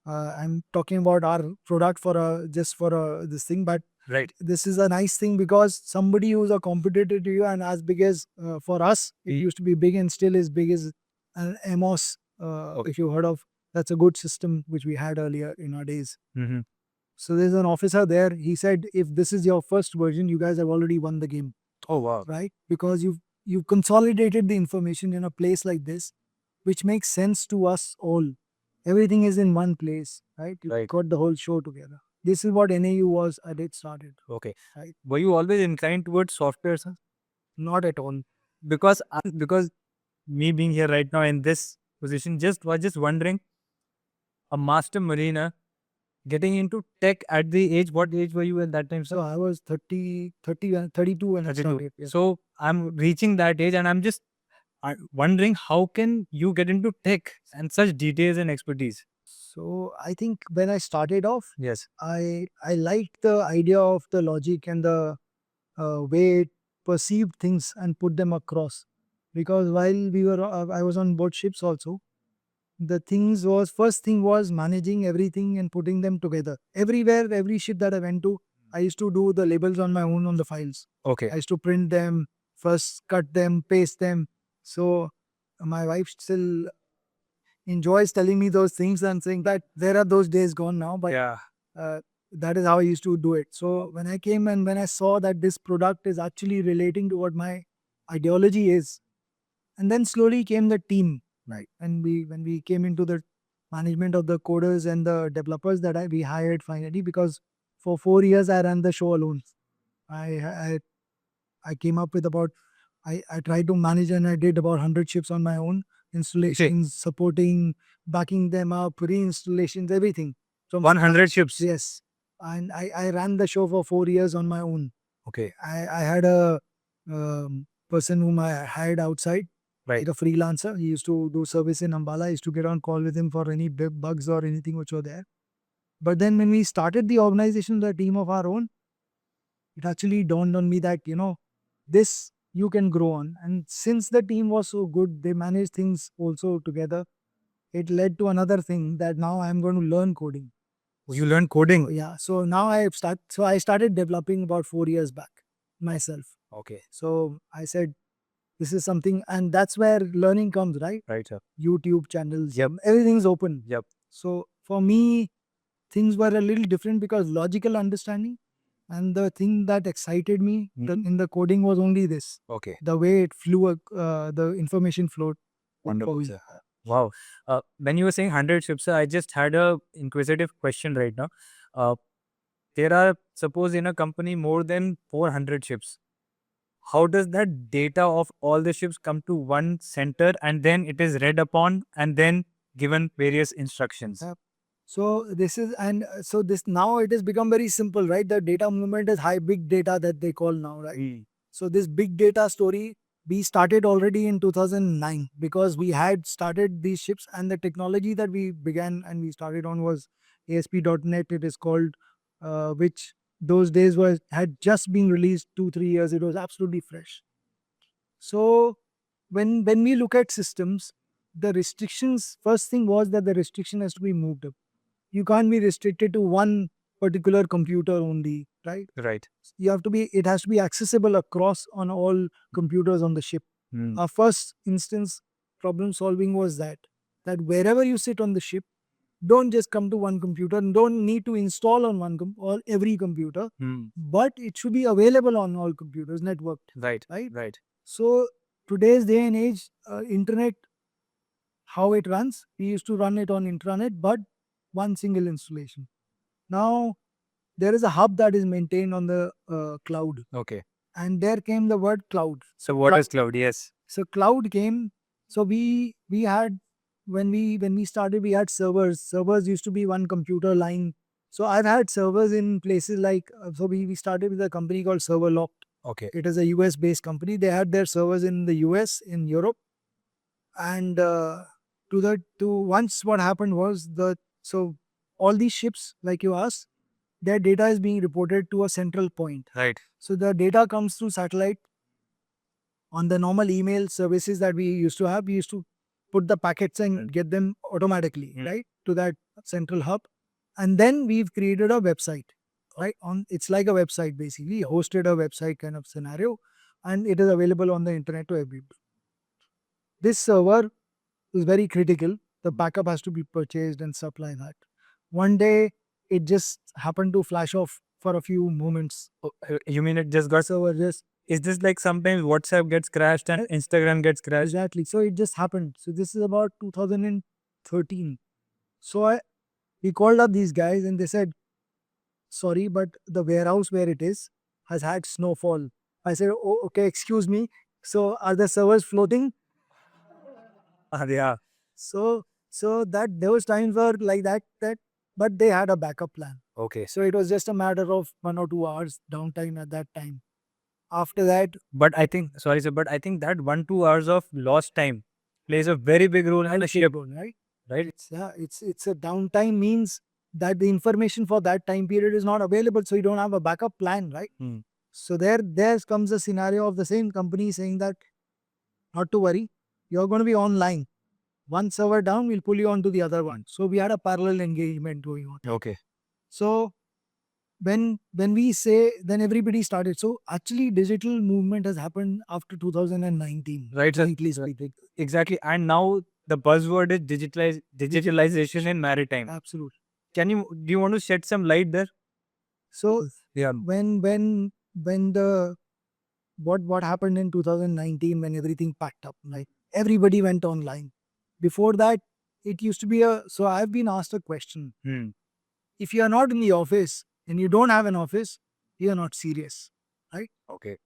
I'm talking about our product for this thing, but Right. this is a nice thing because somebody who's a competitor to you and as big as for us, it used to be big and still is big as an Amos. If you heard of, that's a good system which we had earlier in our days. So there's an officer there. He said, if this is your first version, you guys have already won the game. Oh wow. Right? Because you've consolidated the information in a place like this, which makes sense to us all. Everything is in one place, right? You got the whole show together. This is what NAU was at it started. Okay. Right? Were you always inclined towards software, sir? Not at all. Because me being here right now in this position, was just wondering, a master mariner getting into tech at the age, what age were you at that time, sir? So I was 32 when I 32. started. Yes. So I'm reaching that age and I'm just wondering how can you get into tech and such details and expertise? So I think when I started off, Yes. I liked the idea of the logic and the way it perceived things and put them across. Because while I was on board ships also. The first thing was managing everything and putting them together. Everywhere, every ship that I went to, I used to do the labels on my own on the files. Okay. I used to print them, first cut them, paste them. So my wife still enjoys telling me those things and saying that there are those days gone now, but Yeah. that is how I used to do it. So when I came and when I saw that this product is actually relating to what my ideology is, and then slowly came the team, right? And when we came into the management of the coders and the developers that we hired finally, because for 4 years I ran the show alone. I came up with I tried to manage and I did about 100 ships on my own, installations, supporting, backing them up, reinstallations, everything. From 100 ships. Yes. And I ran the show for 4 years on my own. Okay. I had a person whom I hired outside, Right. like a freelancer. He used to do service in Ambala. I used to get on call with him for any big bugs or anything which were there. But then when we started the organization, the team of our own, it actually dawned on me that, this you can grow on. And since the team was so good, they managed things also together. It led to another thing that now I'm going to learn coding. You learned coding? Yeah. So now I started developing about 4 years back myself. Okay. So I said, this is something, and that's where learning comes, right? Right, sir. YouTube channels. Yep. Everything's open. Yep. So for me, things were a little different because logical understanding And the thing that excited me in the coding was only this. Okay. The way it flew, the information flowed. Wonderful, Oh, sir. Wow. When you were saying 100 ships, sir, I just had a inquisitive question right now. There are, suppose in a company, more than 400 ships. How does that data of all the ships come to one center and then it is read upon and then given various instructions? Yep. So this is, and so this now it has become very simple, right? The data movement is high big data that they call now, right? So this big data story, we started already in 2009 because we had started these ships, and the technology that we began and we started on was ASP.NET. It is called, which those days was had just been released 2 3 years. It was absolutely fresh. So when we look at systems, the restrictions, first thing was that the restriction has to be moved up. You can't be restricted to one particular computer only, right? Right. You have to be, it has to be accessible across on all computers on the ship. Hmm. Our first instance problem solving was that wherever you sit on the ship, don't just come to one computer and don't need to install on or every computer, Hmm. but it should be available on all computers, networked, Right. right? Right. So today's day and age, internet, how it runs, we used to run it on intranet, but one single installation. Now there is a hub that is maintained on the cloud, Okay. and there came the word cloud. So what is cloud? Yes. So cloud came. So we had, when we started, we had servers. Servers used to be one computer line. So I've had servers in places like, so we started with a company called Serverlock. Okay. It is a US based company. They had their servers in the US, in Europe, and to once what happened was, so all these ships, like you asked, their data is being reported to a central point. Right. So the data comes through satellite. On the normal email services that we used to have, we used to put the packets and get them automatically, right, to that central hub. And then we've created a website, right? It's like a website basically, hosted a website kind of scenario, and it is available on the internet to everybody. This server is very critical. The backup has to be purchased and stuff like that. One day, it just happened to flash off for a few moments. You mean it just got? Server just, Is this like sometimes WhatsApp gets crashed and Instagram gets crashed? exactly. So it just happened. So this is about 2013. So we called up these guys and they said, sorry, but the warehouse where it is has had snowfall. I said, oh, okay, excuse me. So are the servers floating? Yeah. So that those times were like that, but they had a backup plan. Okay. So it was just a matter of 1 or 2 hours downtime at that time. After that, But I think, sorry sir, but I think that 1 2 hours of lost time plays a very big role in the ship, right? right? It's a downtime means that the information for that time period is not available, so you don't have a backup plan, right? Hmm. So there comes a scenario of the same company saying that not to worry, you're going to be online. One server down, we'll pull you onto the other one. So we had a parallel engagement going on. Okay. So when we say, then everybody started. So actually, digital movement has happened after 2019. Right, sir. Frankly speaking. Exactly. And now the buzzword is digitalization in maritime. Absolutely. Do you want to shed some light there? So Yeah. when the what happened in 2019, when everything packed up, like everybody went online. Before that, it used to be so I've been asked a question. Hmm. If you are not in the office and you don't have an office, you are not serious, right? Okay.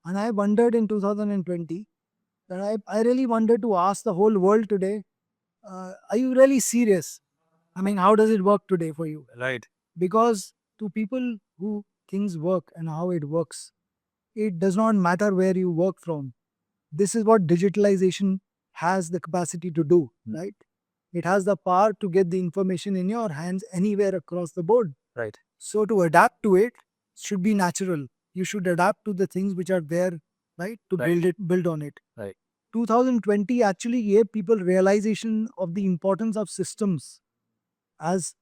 And I wondered in 2020 that I really wanted to ask the whole world today, are you really serious? I mean, how does it work today for you? Right. Because to people who things work and how it works, it does not matter where you work from. This is what digitalization has the capacity to do, right? It has the power to get the information in your hands anywhere across the board. Right. So to adapt to it should be natural. You should adapt to the things which are there, right? To build on it. Right. 2020 actually gave people realization of the importance of systems as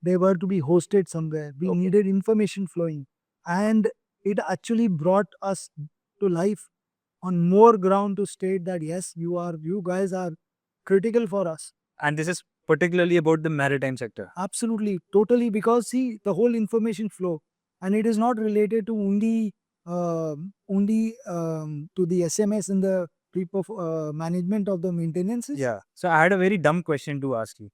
they were to be hosted somewhere. We needed information flowing. And it actually brought us to life on more ground to state that yes, you guys are critical for us. And this is particularly about the maritime sector. Absolutely, totally, because see, the whole information flow. and it is not related to only to the SMS and the management of the maintenances. Yeah. So I had a very dumb question to ask you.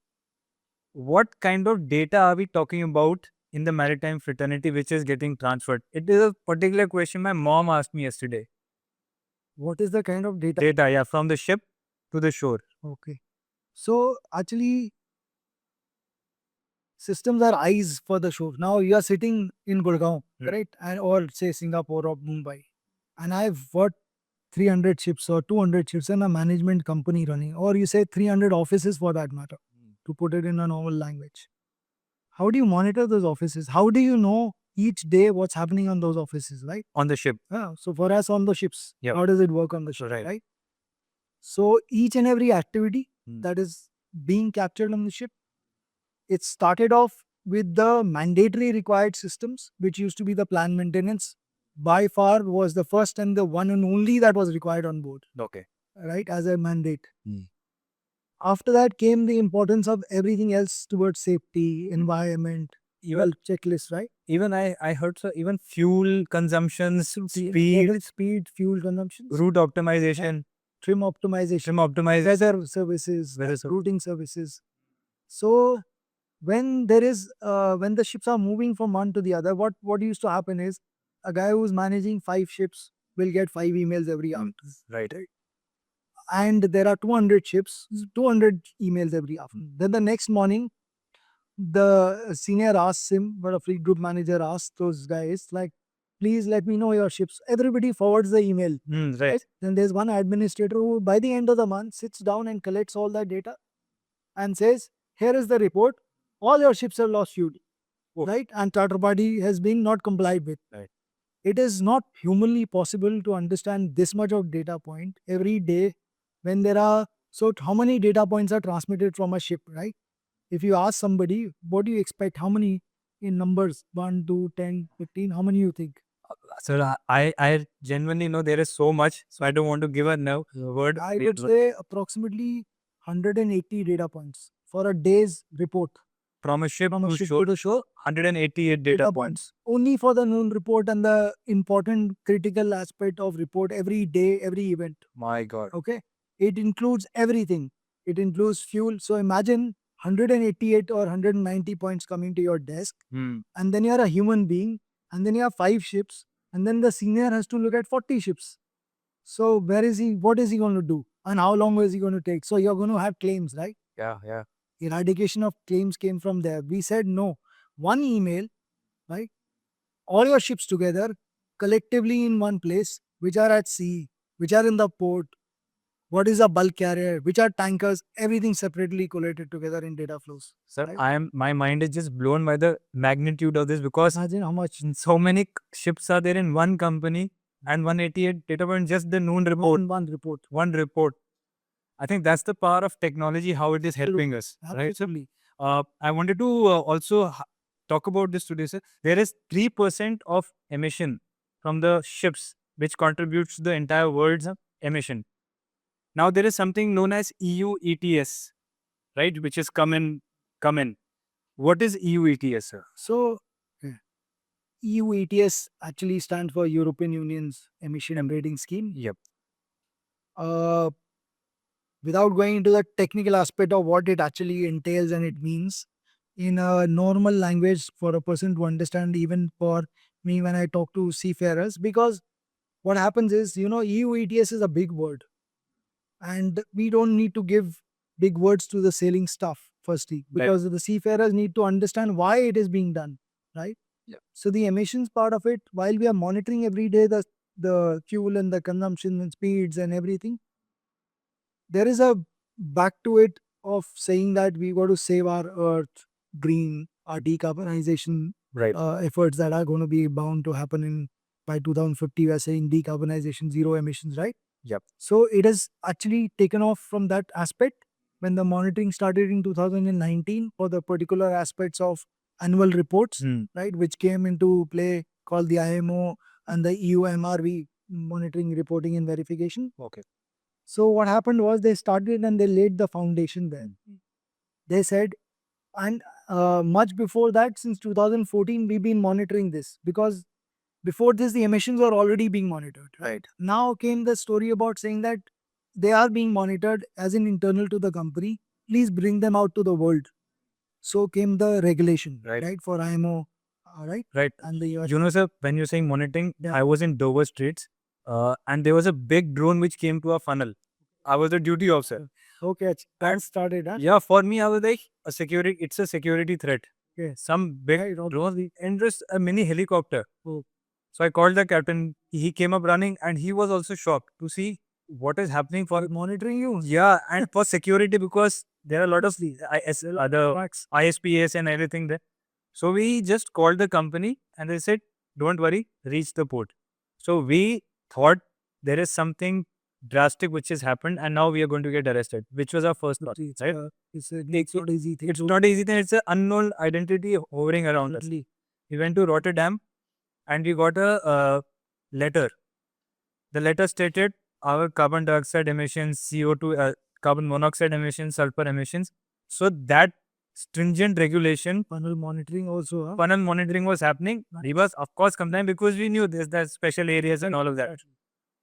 What kind of data are we talking about in the maritime fraternity which is getting transferred? It is a particular question my mom asked me yesterday. What is the kind of data? Data, yeah, from the ship to the shore. Okay. So actually, systems are eyes for the shore. Now you are sitting in Gurgaon, right? And or say Singapore or Mumbai, and I've got 300 ships or 200 ships and a management company running, or you say 300 offices for that matter, to put it in a normal language. How do you monitor those offices? How do you know each day what's happening on those offices, right? On the ship. Yeah. So for us on the ships, Yep. how does it work on the ship, Right. right? So each and every activity Hmm. that is being captured on the ship, it started off with the mandatory required systems, which used to be the plant maintenance. By far was the first and the one and only that was required on board, Okay. right, as a mandate. Hmm. After that came the importance of everything else towards safety, environment, Even checklist, right? even I heard so even fuel consumptions, speed, Speed, fuel consumption, route optimization, trim optimization, weather services, routing services. So when there is when the ships are moving from one to the other, what used to happen is a guy who's managing 5 ships will get 5 emails every hour, Right. and there are 200 ships, 200 emails every afternoon. Then the next morning, the senior asks him, but a fleet group manager asks those guys, like, please let me know your ships. Everybody forwards the email. Right. Then there's one administrator who, by the end of the month, sits down and collects all that data and says, here is the report. All your ships have lost fuel, Oh. right? And charter party has been not complied with. Right. It is not humanly possible to understand this much of data point every day when there are, so how many data points are transmitted from a ship, right? If you ask somebody, what do you expect? How many in numbers? 1, 2, 10, 15? How many you think? So I genuinely know there is so much, so I don't want to give a word. I would say approximately 180 data points for a day's report. From a ship From a to ship shore, to the shore, 188 data points. only for the noon report and the important critical aspect of report every day, every event. My God. Okay. It includes everything. It includes fuel. So imagine 188 or 190 points coming to your desk, Hmm. and then you're a human being, and then you have 5 ships, and then the senior has to look at 40 ships. So where is he? What is he going to do? And how long is he going to take? So you're going to have claims, right? Yeah, yeah. Eradication of claims came from there. We said no. One email, right? All your ships together, collectively in one place, which are at sea, which are in the port, what is a bulk carrier, which are tankers, everything separately collated together in data flows. Sir, Right? my mind is just blown by the magnitude of this because Imagine how much so many ships are there in one company and 188 data points, just the noon report. one report. One report. I think that's the power of technology, how it is helping us. Right? Absolutely. I wanted to also talk about this today, sir. There is 3% of emission from the ships, which contributes to the entire world's emission. Now, there is something known as EU-ETS, right, which is come in. What is EU-ETS, sir? So, EU-ETS actually stands for European Union's emission trading scheme. Yep. Uh, without going into the technical aspect of what it actually entails and it means, in a normal language for a person to understand, even for me when I talk to seafarers, because what happens is, EU ETS is a big word, and we don't need to give big words to the sailing staff firstly, because the seafarers need to understand why it is being done, right? Yeah. So the emissions part of it, while we are monitoring every day the fuel and the consumption and speeds and everything, there is a back to it of saying that we got to save our earth, green, our decarbonization Right. efforts that are going to be bound to happen in by 2050. We are saying decarbonization, zero emissions, right? Yep. So it has actually taken off from that aspect when the monitoring started in 2019 for the particular aspects of annual reports, right, which came into play called the IMO and the EU MRV, monitoring, reporting, and verification. Okay. So what happened was they started and they laid the foundation there. They said, and much before that, since 2014, we've been monitoring this, because before this, the emissions were already being monitored. Right. Now came the story about saying that they are being monitored as an internal to the company. Please bring them out to the world. So came the regulation, Right. right, for IMO, right? Right. And the US. You know, sir, when you're saying monitoring, Yeah. I was in Dover Straits and there was a big drone which came to a funnel. I was the duty officer. Okay, that And started. Huh? yeah, for me, I was like, it's a security threat. Okay. Some big Right, drone and just a mini helicopter. Oh. So I called the captain. He came up running and he was also shocked to see what is happening for monitoring you. yeah, and for security because there are a lot of other Tracks. ISPs and everything there. So we just called the company and they said, don't worry, reach the port. So we thought there is something drastic which has happened and now we are going to get arrested, which was our first thought, right? It's not easy thing. It's not easy thing. It's an unknown identity hovering around us. We went to Rotterdam and we got a letter. The letter stated our carbon dioxide emissions, CO2, carbon monoxide emissions, sulfur emissions. So that stringent regulation, Funnel monitoring also. Huh? funnel monitoring was happening. We was of course compliant because we knew there's that special areas and all of that.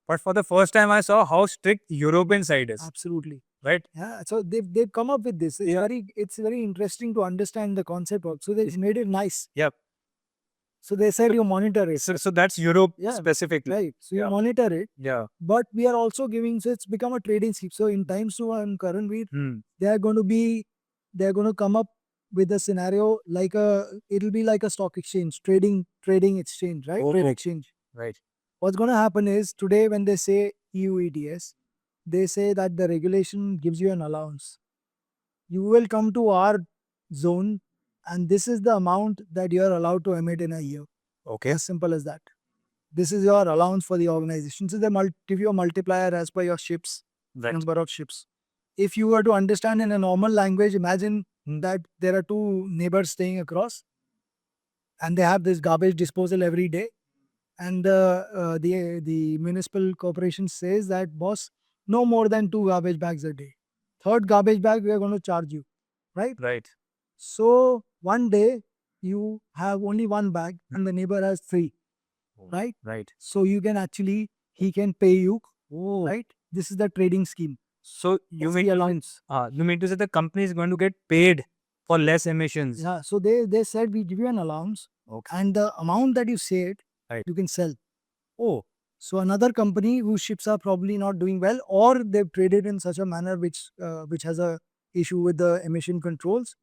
But for the first time, I saw how strict European side is. Absolutely. Right? Yeah. So they've come up with this. It's very interesting to understand the concept also. They've made it nice. Yep. So they said you monitor it. So that's Europe specifically. Right. So you monitor it. Yeah. But we are also giving, so it's become a trading scheme. So in times to Karanvir, Hmm. they're going to come up with a scenario like it'll be like a stock exchange, trading exchange, right? Oh, Trade oh. exchange. Right. What's going to happen is today when they say EU-ETS, they say that the regulation gives you an allowance. You will come to our zone and this is the amount that you are allowed to emit in a year. Okay. As simple as that. This is your allowance for the organization. So they give you a multiplier as per your ships, Right. number of ships. If you were to understand in a normal language, imagine that there are two neighbors staying across and they have this garbage disposal every day. And the municipal corporation says that, boss, no more than 2 garbage bags a day. Third garbage bag, we are going to charge you. Right? Right. So one day you have only one bag and the neighbor has 3. Right? Right. So you can actually, he can pay you. Right? This is the trading scheme. So you mean, allowance. you mean to say the company is going to get paid for less emissions? Yeah. So they said we give you an allowance. Okay. And the amount that you said, Right. you can sell. Oh. So another company whose ships are probably not doing well, or they've traded in such a manner which has a issue with the emission controls,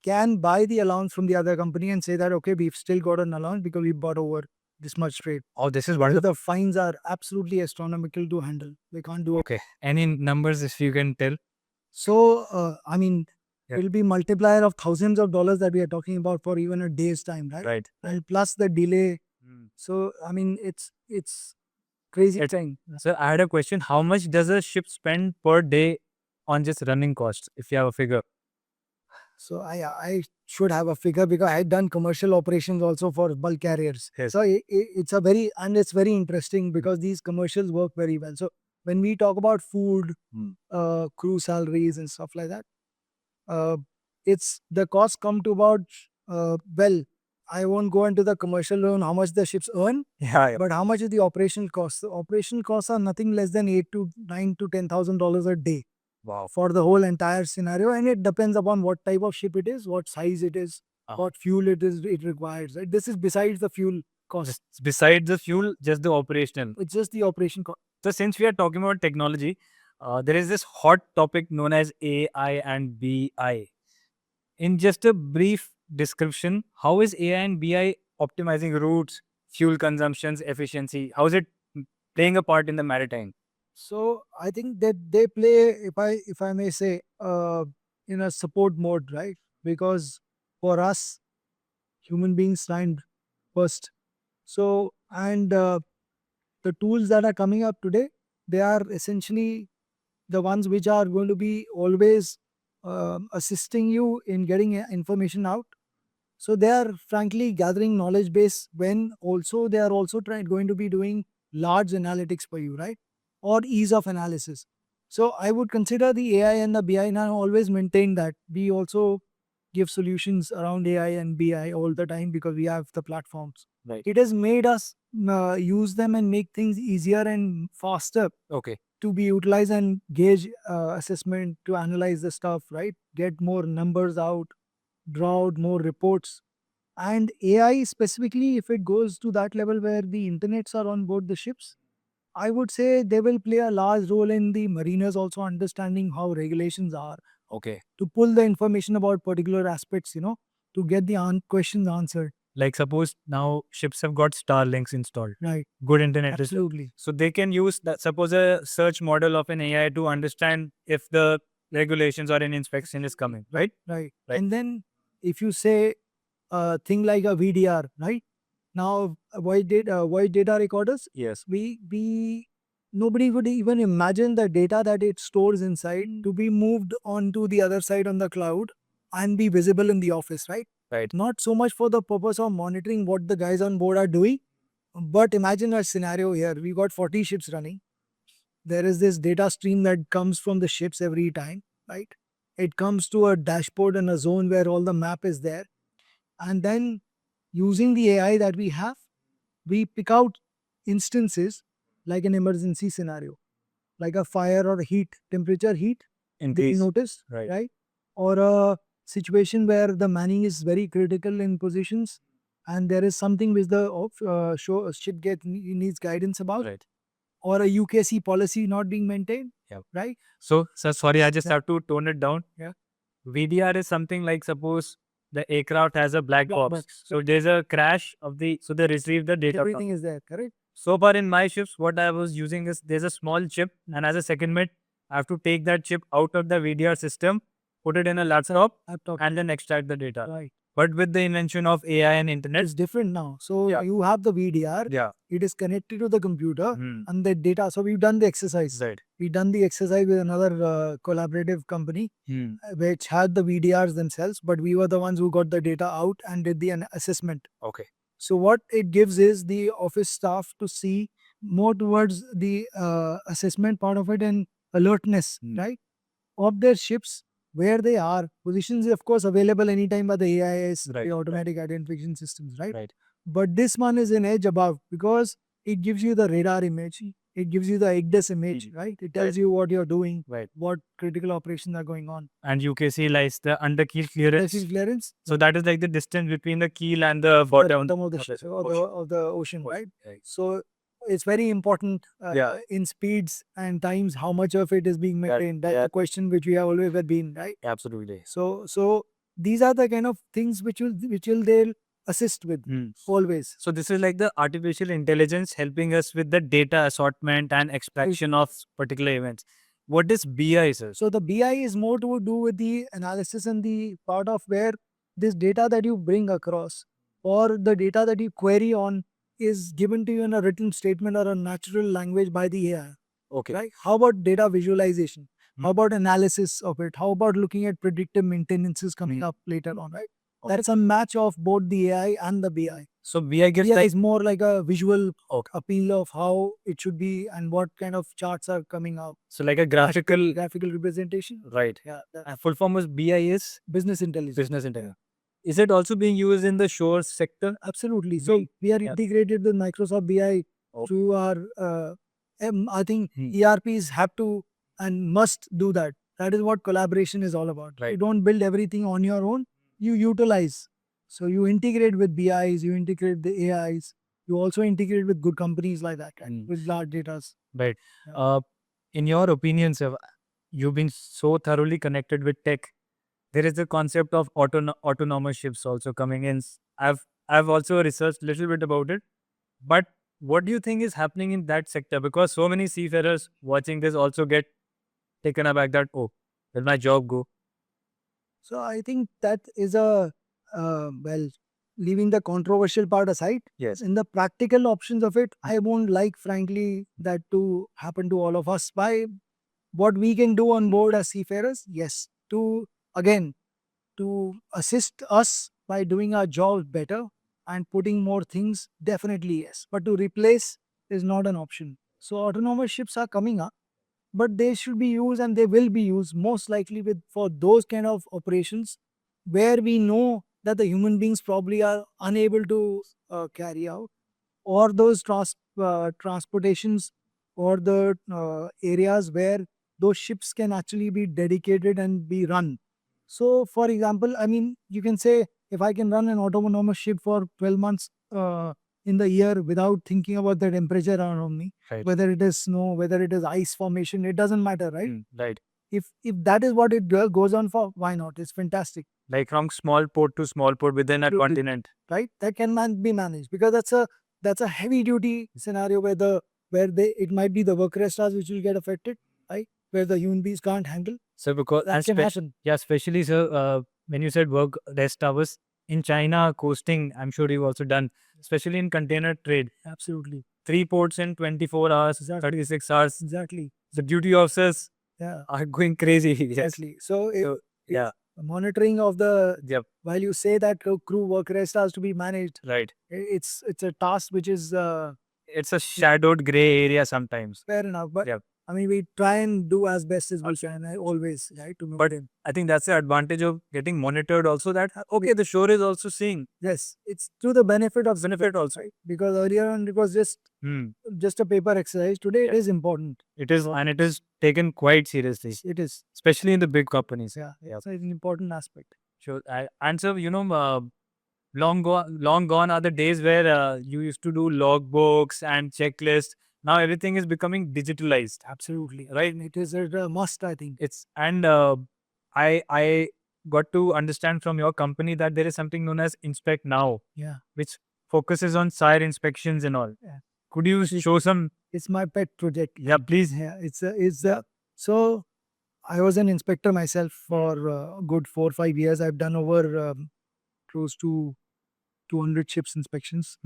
can buy the allowance from the other company and say that, okay, we've still got an allowance because we bought over this much trade. Oh, this is So wonderful. the fines are absolutely astronomical to handle. They can't do it. Okay. Any numbers if you can tell? So I mean, Yeah. it'll be multiplier of thousands of dollars that we are talking about for even a day's time, right? Right. And plus the delay. So I mean, it's crazy thing. So I had a question. How much does a ship spend per day on just running costs, if you have a figure? So I should have a figure because I had done commercial operations also for bulk carriers. Yes. So it's very interesting because these commercials work very well. So when we talk about food, crew salaries and stuff like that, it's the costs come to about well, I won't go into the commercial loan how much the ships earn, Yeah. but how much is the operational cost? The operational costs are nothing less than $8 to $9 to $10,000 a day. Wow. For the whole entire scenario, and it depends upon what type of ship it is, what size it is, what fuel it requires. Right? This is besides the fuel cost. Besides the fuel, just the operational. It's just the operation cost. So since we are talking about technology, there is this hot topic known as AI and BI. In just a brief description, how is AI and BI optimizing routes, fuel consumptions, efficiency? How is it playing a part in the maritime? So I think that they play, if I may say, in a support mode, right? Because for us, human beings stand first. So and the tools that are coming up today, they are essentially the ones which are going to be always assisting you in getting information out. So they are frankly gathering knowledge base when also they are also going to be doing large analytics for you, right? Or ease of analysis. So I would consider the AI and the BI now always maintain that we also give solutions around AI and BI all the time because we have the platforms. Right. It has made us use them and make things easier and faster Okay. to be utilized and gauge assessment to analyze the stuff, right? Get more numbers out, draw out more reports. And AI specifically, if it goes to that level where the internets are on board the ships, I would say they will play a large role in the mariners also understanding how regulations are Okay. to pull the information about particular aspects, to get the questions answered. Like suppose now ships have got Starlinks installed. Right. Good internet reception. Absolutely. So they can use that, suppose a search model of an AI to understand if the regulations or an inspection is coming, right? Right. Right. And then if you say a thing like a VDR, right? Now, void data recorders, Yes. we nobody would even imagine the data that it stores inside to be moved onto the other side on the cloud and be visible in the office, right? Right. Not so much for the purpose of monitoring what the guys on board are doing, but imagine a scenario here. We got 40 ships running. There is this data stream that comes from the ships every time, right? It comes to a dashboard and a zone where all the map is there. And then using the AI that we have, we pick out instances like an emergency scenario, like a fire or heat, temperature heat, they Increase. notice, Right. right? Or a situation where the manning is very critical in positions and there is something which the ship needs guidance about, Right. or a UKC policy not being maintained, Yep. right? So, sir, sorry, I just Yeah. have to tone it down. Yeah. VDR is something like suppose the aircraft has a black Black box. box. So there's a crash of the, so they receive the data. Everything is there, correct? So far in my ships, what I was using is there's a small chip, and as a secondment, I have to take that chip out of the VDR system, put it in a laptop, and then extract the data. Right. But with the invention of AI and internet, It's different now. So Yeah. you have the VDR, yeah, it is connected to the computer Hmm. and the data. So we've done the exercise. right. We've done the exercise with another collaborative company Hmm. which had the VDRs themselves, but we were the ones who got the data out and did the assessment. Okay. So what it gives is the office staff to see more towards the assessment part of it and alertness, Hmm. right, of their ships, where they are. Positions, of course, available anytime by the AIS, Right. the automatic identification systems, right? Right. But this one is an edge above because it gives you the radar image, it gives you the IGDES image, right? It tells Right. you what you're doing, Right. what critical operations are going on. And UKC lies the under keel clearance. This is clearance. So that is like the distance between the keel and the bottom Of the ship or the ocean, right? So it's very important Yeah. in speeds and times how much of it is being maintained. That's the question which we have always been, right? Absolutely. So these are the kind of things which they'll assist with always. So this is like the artificial intelligence helping us with the data assortment and extraction of particular events. What is BI, sir? So the BI is more to do with the analysis and the part of where this data that you bring across or the data that you query on is given to you in a written statement or a natural language by the AI. Okay. Right? How about data visualization? How about analysis of it? How about looking at predictive maintenances coming up later on, right? That's a match of both the AI and the BI. So BI gives BI like is more like a visual appeal of how it should be and what kind of charts are coming out. so like a graphical Graphical representation. right. Yeah. Full form was BI is Business intelligence. business intelligence. Is it also being used in the shore sector? Absolutely. So we are integrated with Microsoft BI through our, I think ERPs have to and must do that. That is what collaboration is all about. Right. You don't build everything on your own, you utilize. So you integrate with BIs, you integrate the AIs, you also integrate with good companies like that, right? With large data. Right. Yeah. In your opinion, sir, you've been so thoroughly connected with tech. There is the concept of autonomous ships also coming in. I've also researched a little bit about it. But what do you think is happening in that sector? Because so many seafarers watching this also get taken aback that, oh, will my job go? So I think that is a, leaving the controversial part aside, Yes. in the practical options of it, I won't like, frankly, that to happen to all of us. By what we can do on board as seafarers, yes. Again, to assist us by doing our jobs better and putting more things, definitely yes. But to replace is not an option. So autonomous ships are coming up, but they should be used and they will be used most likely with for those kind of operations where we know that the human beings probably are unable to carry out, or those transportations, or the areas where those ships can actually be dedicated and be run. So, for example, I mean, you can say if I can run an autonomous ship for 12 months in the year without thinking about the temperature around me, Right. whether it is snow, whether it is ice formation, it doesn't matter, right? Right. If that is what it goes on for, why not? It's fantastic. Like from small port to small port within a Absolutely. continent. Right, that can be managed, because that's a heavy duty scenario where it might be the work rest hours which will get affected, right, where the human beings can't handle. So because That can happen. yeah, especially so when you said work rest hours in China coasting, I'm sure you've also done, especially in container trade. Absolutely. 3 ports in 24 hours, Exactly. 36 hours. Exactly. The duty officers Yeah. are going crazy. Yes. Exactly. So, So, yeah. monitoring of the, Yep. while you say that crew work rest has to be managed, Right. it's a task which is It's a shadowed gray area sometimes. fair enough, but Yep. I mean, we try and do as best as we can, always, right, to But maintain. I think that's the advantage of getting monitored also, that okay, the shore is also seeing. Yes, it's to the benefit of Benefit also. right? Because earlier on it was just a paper exercise. Today it is important. It is, and it is taken quite seriously, It is. especially in the big companies. Yeah, so it's an important aspect. Sure. And so, long gone are the days where you used to do logbooks and checklists. Now everything is becoming digitalized. Absolutely. Right. It is a must, I think. It's and I got to understand from your company that there is something known as Inspect Now. Yeah. Which focuses on site inspections and all. Yeah. Could you show some? It's my pet project. Yeah, please. Yeah, so I was an inspector myself for a good 4 or 5 years. I've done over close to 200 ships inspections.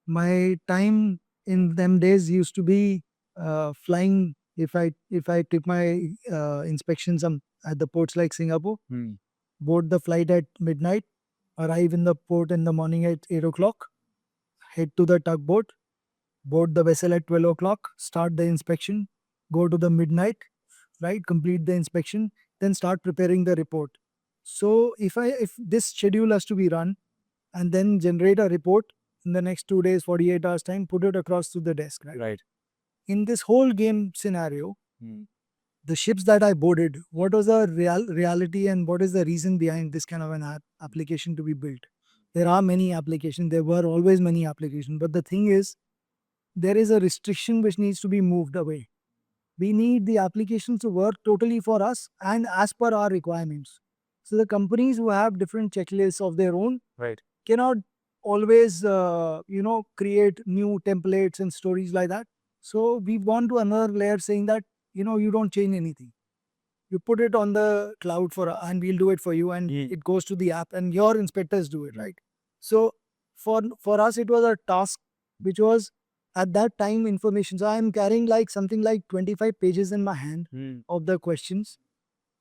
My time in them days used to be flying. If I took my inspections at the ports like Singapore, board the flight at midnight, arrive in the port in the morning at 8 o'clock, head to the tugboat, board the vessel at 12 o'clock, start the inspection, go to the midnight, right, complete the inspection, then start preparing the report. So if this schedule has to be run, and then generate a report in the next 2 days, 48 hours time, put it across to the desk, right? Right. In this whole game scenario, the ships that I boarded, what was the reality and what is the reason behind this kind of an application to be built? There are many applications. There were always many applications. But the thing is, there is a restriction which needs to be moved away. We need the applications to work totally for us and as per our requirements. So the companies who have different checklists of their own Right. cannot always, create new templates and stories like that. So we've gone to another layer saying that, you don't change anything. You put it on the cloud and we'll do it for you, and it goes to the app and your inspectors do it, right? So for us, it was a task which was at that time information. So I'm carrying like something like 25 pages in my hand of the questions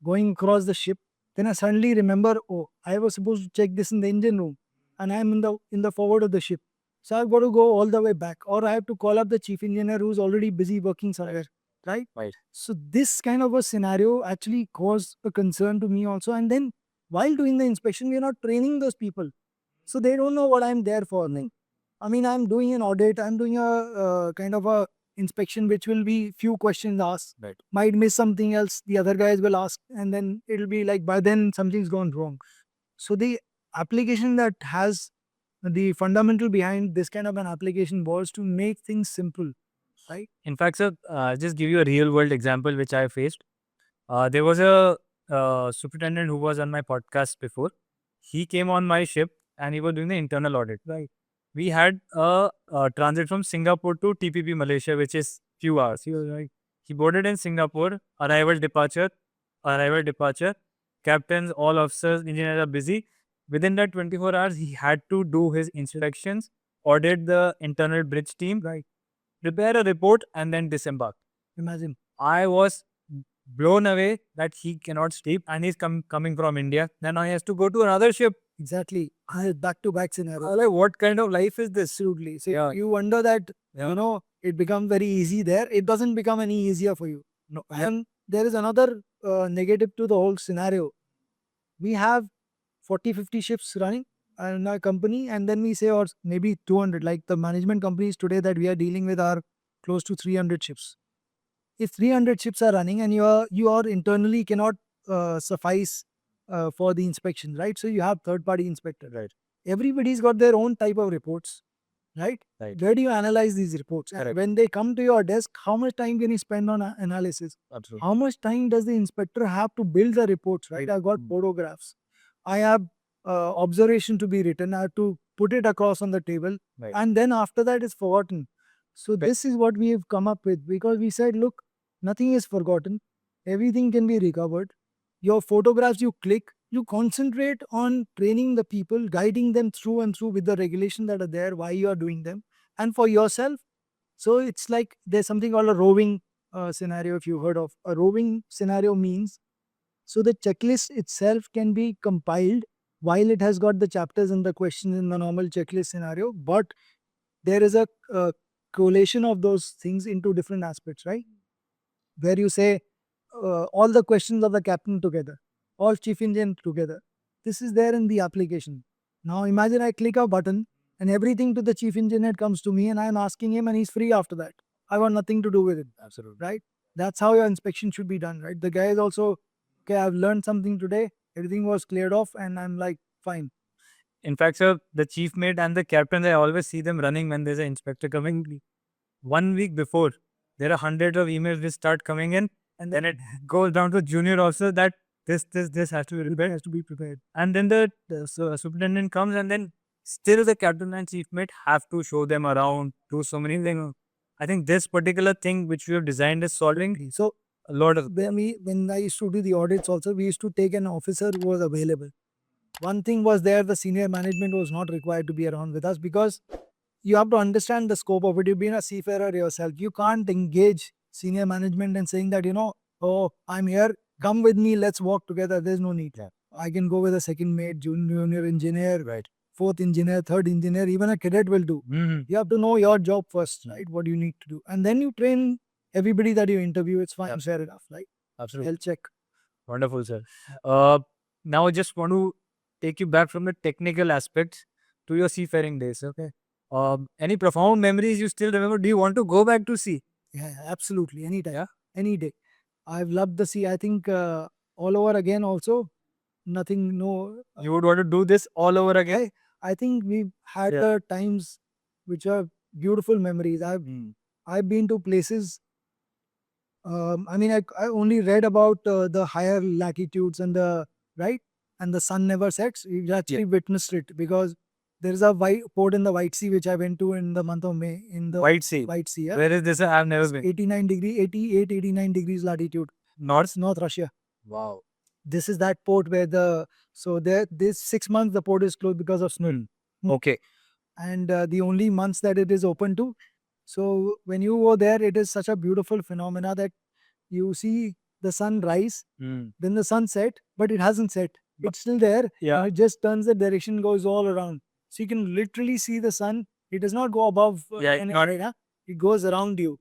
going across the ship. Then I suddenly remember, oh, I was supposed to check this in the engine room, and I'm in the forward of the ship. So I've got to go all the way back, or I have to call up the chief engineer who's already busy working somewhere, right? Right. So this kind of a scenario actually caused a concern to me also. And then while doing the inspection, we're not training those people, so they don't know what I'm there for. I mean, I'm doing an audit. I'm doing a kind of a inspection, which will be few questions asked. Right. Might miss something else. The other guys will ask, and then it'll be like by then something's gone wrong. So the application that has the fundamental behind this kind of an application was to make things simple, right? In fact, sir, just give you a real world example which I faced. There was a superintendent who was on my podcast before. He came on my ship and he was doing the internal audit. Right. We had a transit from Singapore to TPP Malaysia, which is few hours. Right. He boarded in Singapore, arrival, departure. Captains, all officers, engineers are busy. Within that 24 hours, he had to do his inspections, audit the internal bridge team, Right. prepare a report, and then disembark. Imagine. I was blown away that he cannot sleep and he's coming from India. Then now he has to go to another ship. Exactly. Back to back scenario. I was like, what kind of life is this? Absolutely. So Yeah. you wonder that, it becomes very easy there. It doesn't become any easier for you. No, And there is another negative to the whole scenario. We have 40, 50 ships running in our company, and then we say, or maybe 200, like the management companies today that we are dealing with are close to 300 ships. If 300 ships are running and you are internally cannot suffice for the inspection, right? So you have third party inspector. Right. Everybody's got their own type of reports, right? Right. Where do you analyze these reports? And Correct. when they come to your desk, how much time can you spend on analysis? Absolutely. How much time does the inspector have to build the reports, right? I've got photographs. I have observation to be written. I have to put it across on the table. Right. And then after that is forgotten. So this is what we have come up with, because we said, look, nothing is forgotten. Everything can be recovered. Your photographs you click, you concentrate on training the people, guiding them through and through with the regulation that are there, why you are doing them, and for yourself. So it's like there's something called a roving scenario, if you heard of. A roving scenario means, so the checklist itself can be compiled while it has got the chapters and the questions in the normal checklist scenario, but there is a collation of those things into different aspects, right? Where you say all the questions of the captain together, all chief engineer together. This is there in the application. Now imagine I click a button and everything to the chief engineer comes to me and I'm asking him and he's free after that. I want nothing to do with it. Absolutely. Right? That's how your inspection should be done, right? The guy is also, okay, I've learned something today. Everything was cleared off and I'm like, fine. In fact, sir, the chief mate and the captain, I always see them running when there's an inspector coming. 1 week before, there are hundreds of emails which start coming in, and then it goes down to junior officer that this has to be prepared. Has to be prepared. And then the superintendent comes, and then still the captain and chief mate have to show them around, do so many things. I think this particular thing which we have designed is solving So a lot of. when I used to do the audits also, we used to take an officer who was available. One thing was there, the senior management was not required to be around with us, because you have to understand the scope of it. You've been a seafarer yourself. You can't engage senior management and saying that, oh, I'm here, come with me, let's walk together. There's no need. Yeah. I can go with a second mate, junior engineer, Right. fourth engineer, third engineer, even a cadet will do. Mm-hmm. You have to know your job first, right? What you need to do. And then you train everybody that you interview. It's fine, fair enough, right? Absolutely. Health check. Wonderful, sir. Now I just want to take you back from the technical aspects to your seafaring days. Okay. Any profound memories you still remember? Do you want to go back to sea? Yeah, absolutely. Anytime. Yeah? Any day. I've loved the sea. I think all over again also. Nothing, no. You would want to do this all over again? I think we've had Yeah. the times which are beautiful memories. I've been to places. I only read about the higher latitudes and the sun never sets. We've actually witnessed it, because there is a port in the White Sea which I went to in the month of May in the White Sea. White Sea. Yeah? Where is this? I've never been. 88, 89 degrees latitude. North? North Russia. Wow. This is that port where this 6 months the port is closed because of snow. Okay. And the only months that it is open to. So when you go there, it is such a beautiful phenomena that you see the sun rise, then the sun set, but it hasn't set. It's still there. Yeah. It just turns the direction, goes all around. So you can literally see the sun. It does not go above it goes around you.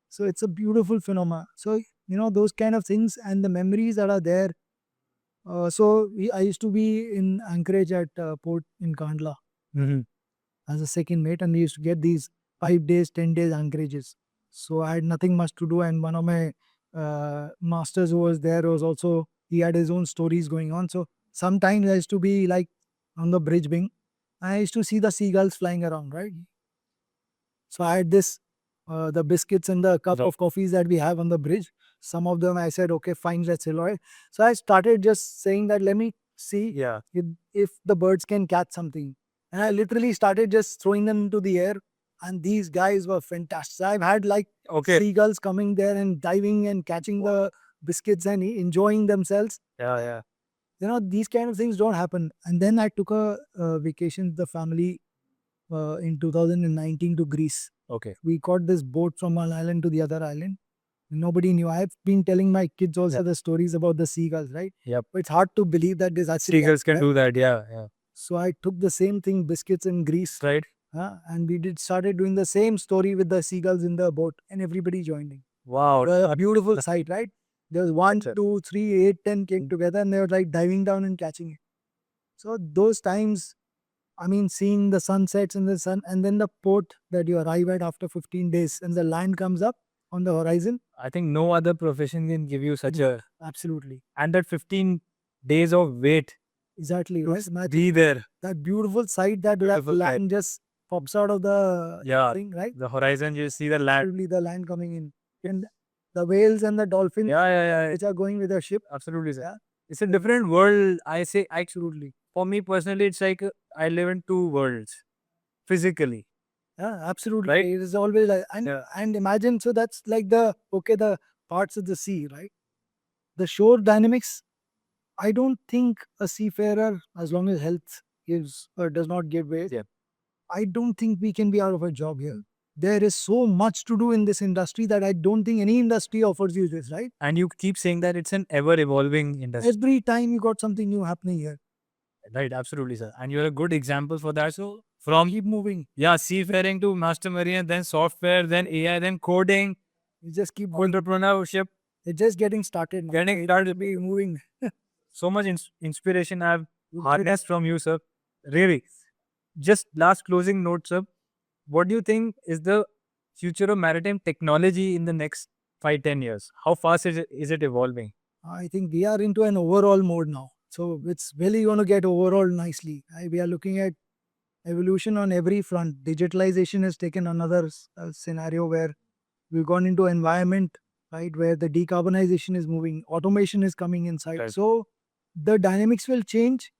So it's a beautiful phenomena. So, those kind of things and the memories that are there. I used to be in Anchorage at port in Kandla as a second mate, and we used to get these 5 days, 10 days anchorages. So I had nothing much to do, and one of my masters who was there was also, he had his own stories going on. So sometimes I used to be like on the bridge wing, and I used to see the seagulls flying around, right? So I had this, the biscuits and the cup of coffees that we have on the bridge. Some of them I said, okay, fine, let's enjoy. So I started just saying that, let me see if the birds can catch something. And I literally started just throwing them into the air. And these guys were fantastic. I've had like seagulls coming there and diving and catching the biscuits and enjoying themselves. Yeah. These kind of things don't happen. And then I took a vacation with the family in 2019 to Greece. Okay. We caught this boat from one island to the other island. Nobody knew. I've been telling my kids also the stories about the seagulls, right? Yep. But it's hard to believe that this actually Seagulls can do that. Yeah. So I took the same thing, biscuits in Greece. Right. And we started doing the same story with the seagulls in the boat, and everybody joined in. Wow. A beautiful sight, right? There was 1, 2, 3, 8, 10 came together, and they were like diving down and catching it. So those times, I mean, seeing the sunsets and the sun, and then the port that you arrive at after 15 days, and the land comes up on the horizon. I think no other profession can give you such a, Absolutely. and that 15 days of wait Exactly. to Yes, imagine be there. that beautiful sight that Beautiful sight. land just pops out of the Yeah, thing, right? the horizon, you see the land. Absolutely, the land coming in. And the whales and the dolphins Yeah. which are going with the ship. Absolutely, sir. Yeah. It's a different world. I say, absolutely. For me personally, it's like I live in two worlds physically. Yeah, absolutely. Right? It is always like, and imagine, so that's like the parts of the sea, right? The shore dynamics. I don't think a seafarer, as long as health gives or does not give way, Yeah. I don't think we can be out of a job here. There is so much to do in this industry that I don't think any industry offers you this, right? And you keep saying that it's an ever evolving industry. Every time you got something new happening here. Right, absolutely, sir. And you're a good example for that. So, from Keep moving. yeah, seafaring to master marine, then software, then AI, then coding, You just keep going. entrepreneurship, It's just getting started. Now. getting started. Be moving. So much inspiration I've harnessed from you, sir. Really. Just last closing note, sir. What do you think is the future of maritime technology in the next 5-10 years? How fast is it evolving? I think we are into an overall mode now. So it's really going to get overall nicely. We are looking at evolution on every front. Digitalization has taken another scenario where we've gone into environment, right, where the decarbonization is moving, automation is coming inside. Right. So the dynamics will change,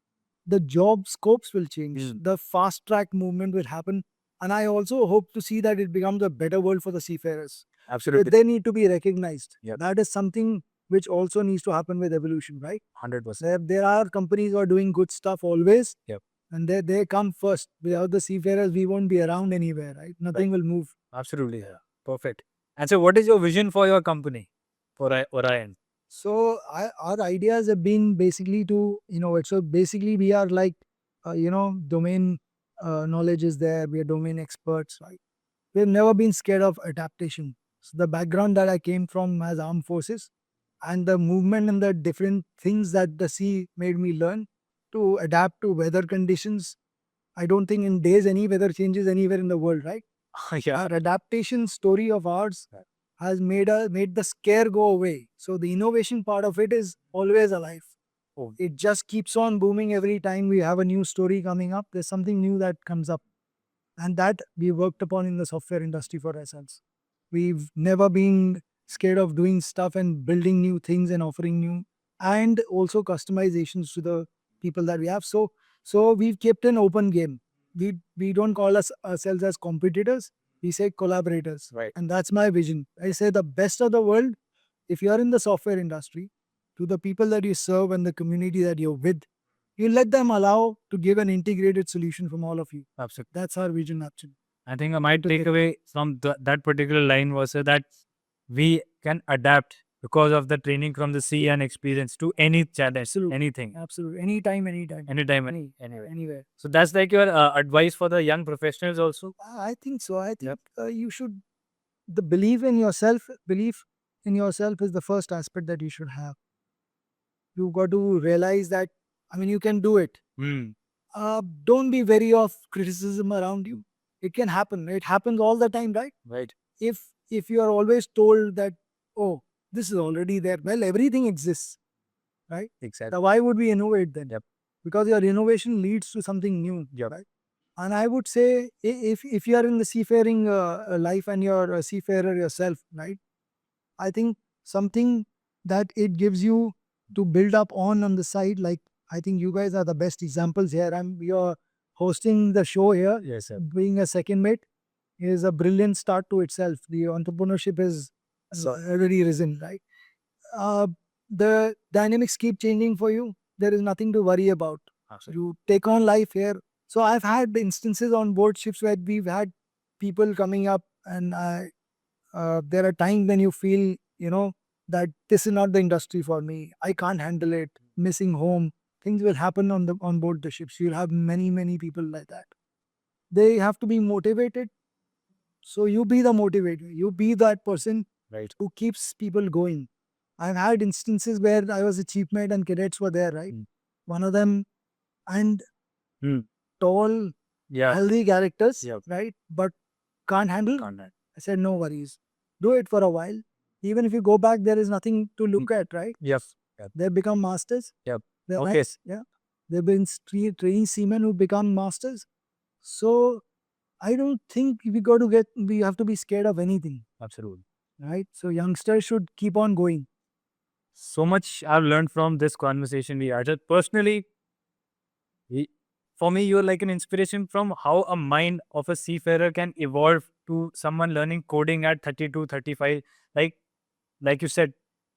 the job scopes will change, Mm. the fast track movement will happen. And I also hope to see that it becomes a better world for the seafarers. Absolutely. They need to be recognized. Yep. That is something which also needs to happen with evolution, right? 100%. There are companies who are doing good stuff always. Yep. And they come first. Without the seafarers, we won't be around anywhere, right? Nothing will move. Absolutely. Yeah. Perfect. And so, what is your vision for your company, for Orion? So our ideas have been basically to innovate. So basically, we are like, domain knowledge is there. We are domain experts, right? We've never been scared of adaptation. So the background that I came from as armed forces, and the movement and the different things that the sea made me learn to adapt to weather conditions. I don't think in days any weather changes anywhere in the world, right? Yeah. Our adaptation story of ours has made the scare go away. So the innovation part of it is always alive. Oh. It just keeps on booming every time we have a new story coming up. There's something new that comes up, and that we worked upon in the software industry for ourselves. We've never been scared of doing stuff and building new things and offering new, and also customizations to the people that we have. So we've kept an open game. We don't call ourselves as competitors. We say collaborators. Right. And that's my vision. I say the best of the world, if you are in the software industry, to the people that you serve and the community that you're with, you let them allow to give an integrated solution from all of you. Absolutely. That's our vision, actually. I think my takeaway from that particular line was that we can adapt because of the training from the sea and experience to any challenge, Absolutely. anything, Absolutely. Anytime. anytime, anywhere. Anywhere. So that's like your advice for the young professionals also. I think so. I think Yep. you should, the belief in yourself is the first aspect that you should have. You got to realize that, you can do it. Mm. Don't be wary of criticism around you. It can happen. It happens all the time, right? Right. If you are always told that, oh, this is already there, well, everything exists, right? Exactly. Now, why would we innovate then? Yep. Because your innovation leads to something new, Yep. right? And I would say, if you are in the seafaring life and you're a seafarer yourself, right? I think something that it gives you to build up on the side, like I think you guys are the best examples here. You're hosting the show here. Yes, sir. Being a second mate is a brilliant start to itself. The entrepreneurship is already risen, right? The dynamics keep changing for you. There is nothing to worry about. Absolutely. You take on life here. So I've had instances on board ships where we've had people coming up, and there are times when you feel, that this is not the industry for me. I can't handle it. Missing home. Things will happen on board the ships. You'll have many people like that. They have to be motivated. So you be the motivator. You be that person Right. who keeps people going. I've had instances where I was a chief mate and cadets were there, right? Mm. One of them and Hmm. tall, Yeah. healthy characters, Yep. right? But can't handle. Content. I said, no worries. Do it for a while. Even if you go back, there is nothing to look at, right? Yep. Yep. They become masters. Yep. They- Okay. Yeah. They've been trained seamen who become masters. So I don't think we have to be scared of anything, Absolutely. right? So youngsters should keep on going. So much I've learned from this conversation we had. Personally, for me, you're like an inspiration from how a mind of a seafarer can evolve to someone learning coding at 32, 35. Like you said,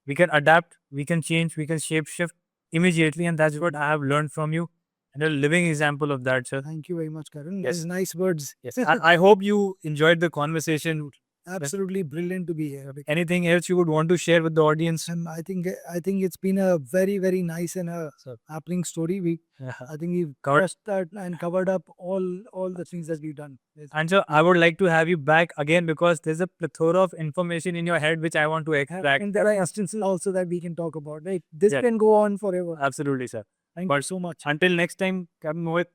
we can adapt, we can change, we can shape shift immediately. And that's what I have learned from you. And a living example of that, sir. Thank you very much, Karan. Yes. Those nice words. Yes. And I hope you enjoyed the conversation. Absolutely brilliant to be here. Anything else you would want to share with the audience? And I think it's been a very, very nice and a happening story. I think we've Covered- covered up all the things that we've done. Yes. And so I would like to have you back again because there's a plethora of information in your head which I want to extract. And there are instances also that we can talk about. Right? This Yeah. can go on forever. Absolutely, sir. Thank But you so much. until next time, Captain Mohit,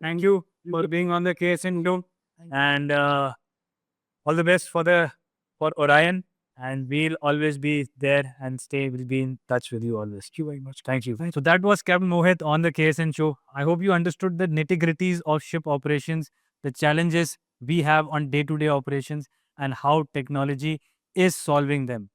thank you for being on the KSN show. Thank you. And all the best for Orion. And we'll always be there and we'll be in touch with you always. Thank you very much. Thank you. So that was Captain Mohit on the KSN show. I hope you understood the nitty-gritties of ship operations, the challenges we have on day-to-day operations, and how technology is solving them.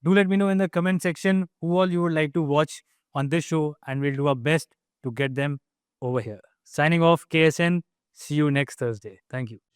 Do let me know in the comment section who all you would like to watch on this show, and we'll do our best to get them over here. Signing off, KSN. See you next Thursday. Thank you.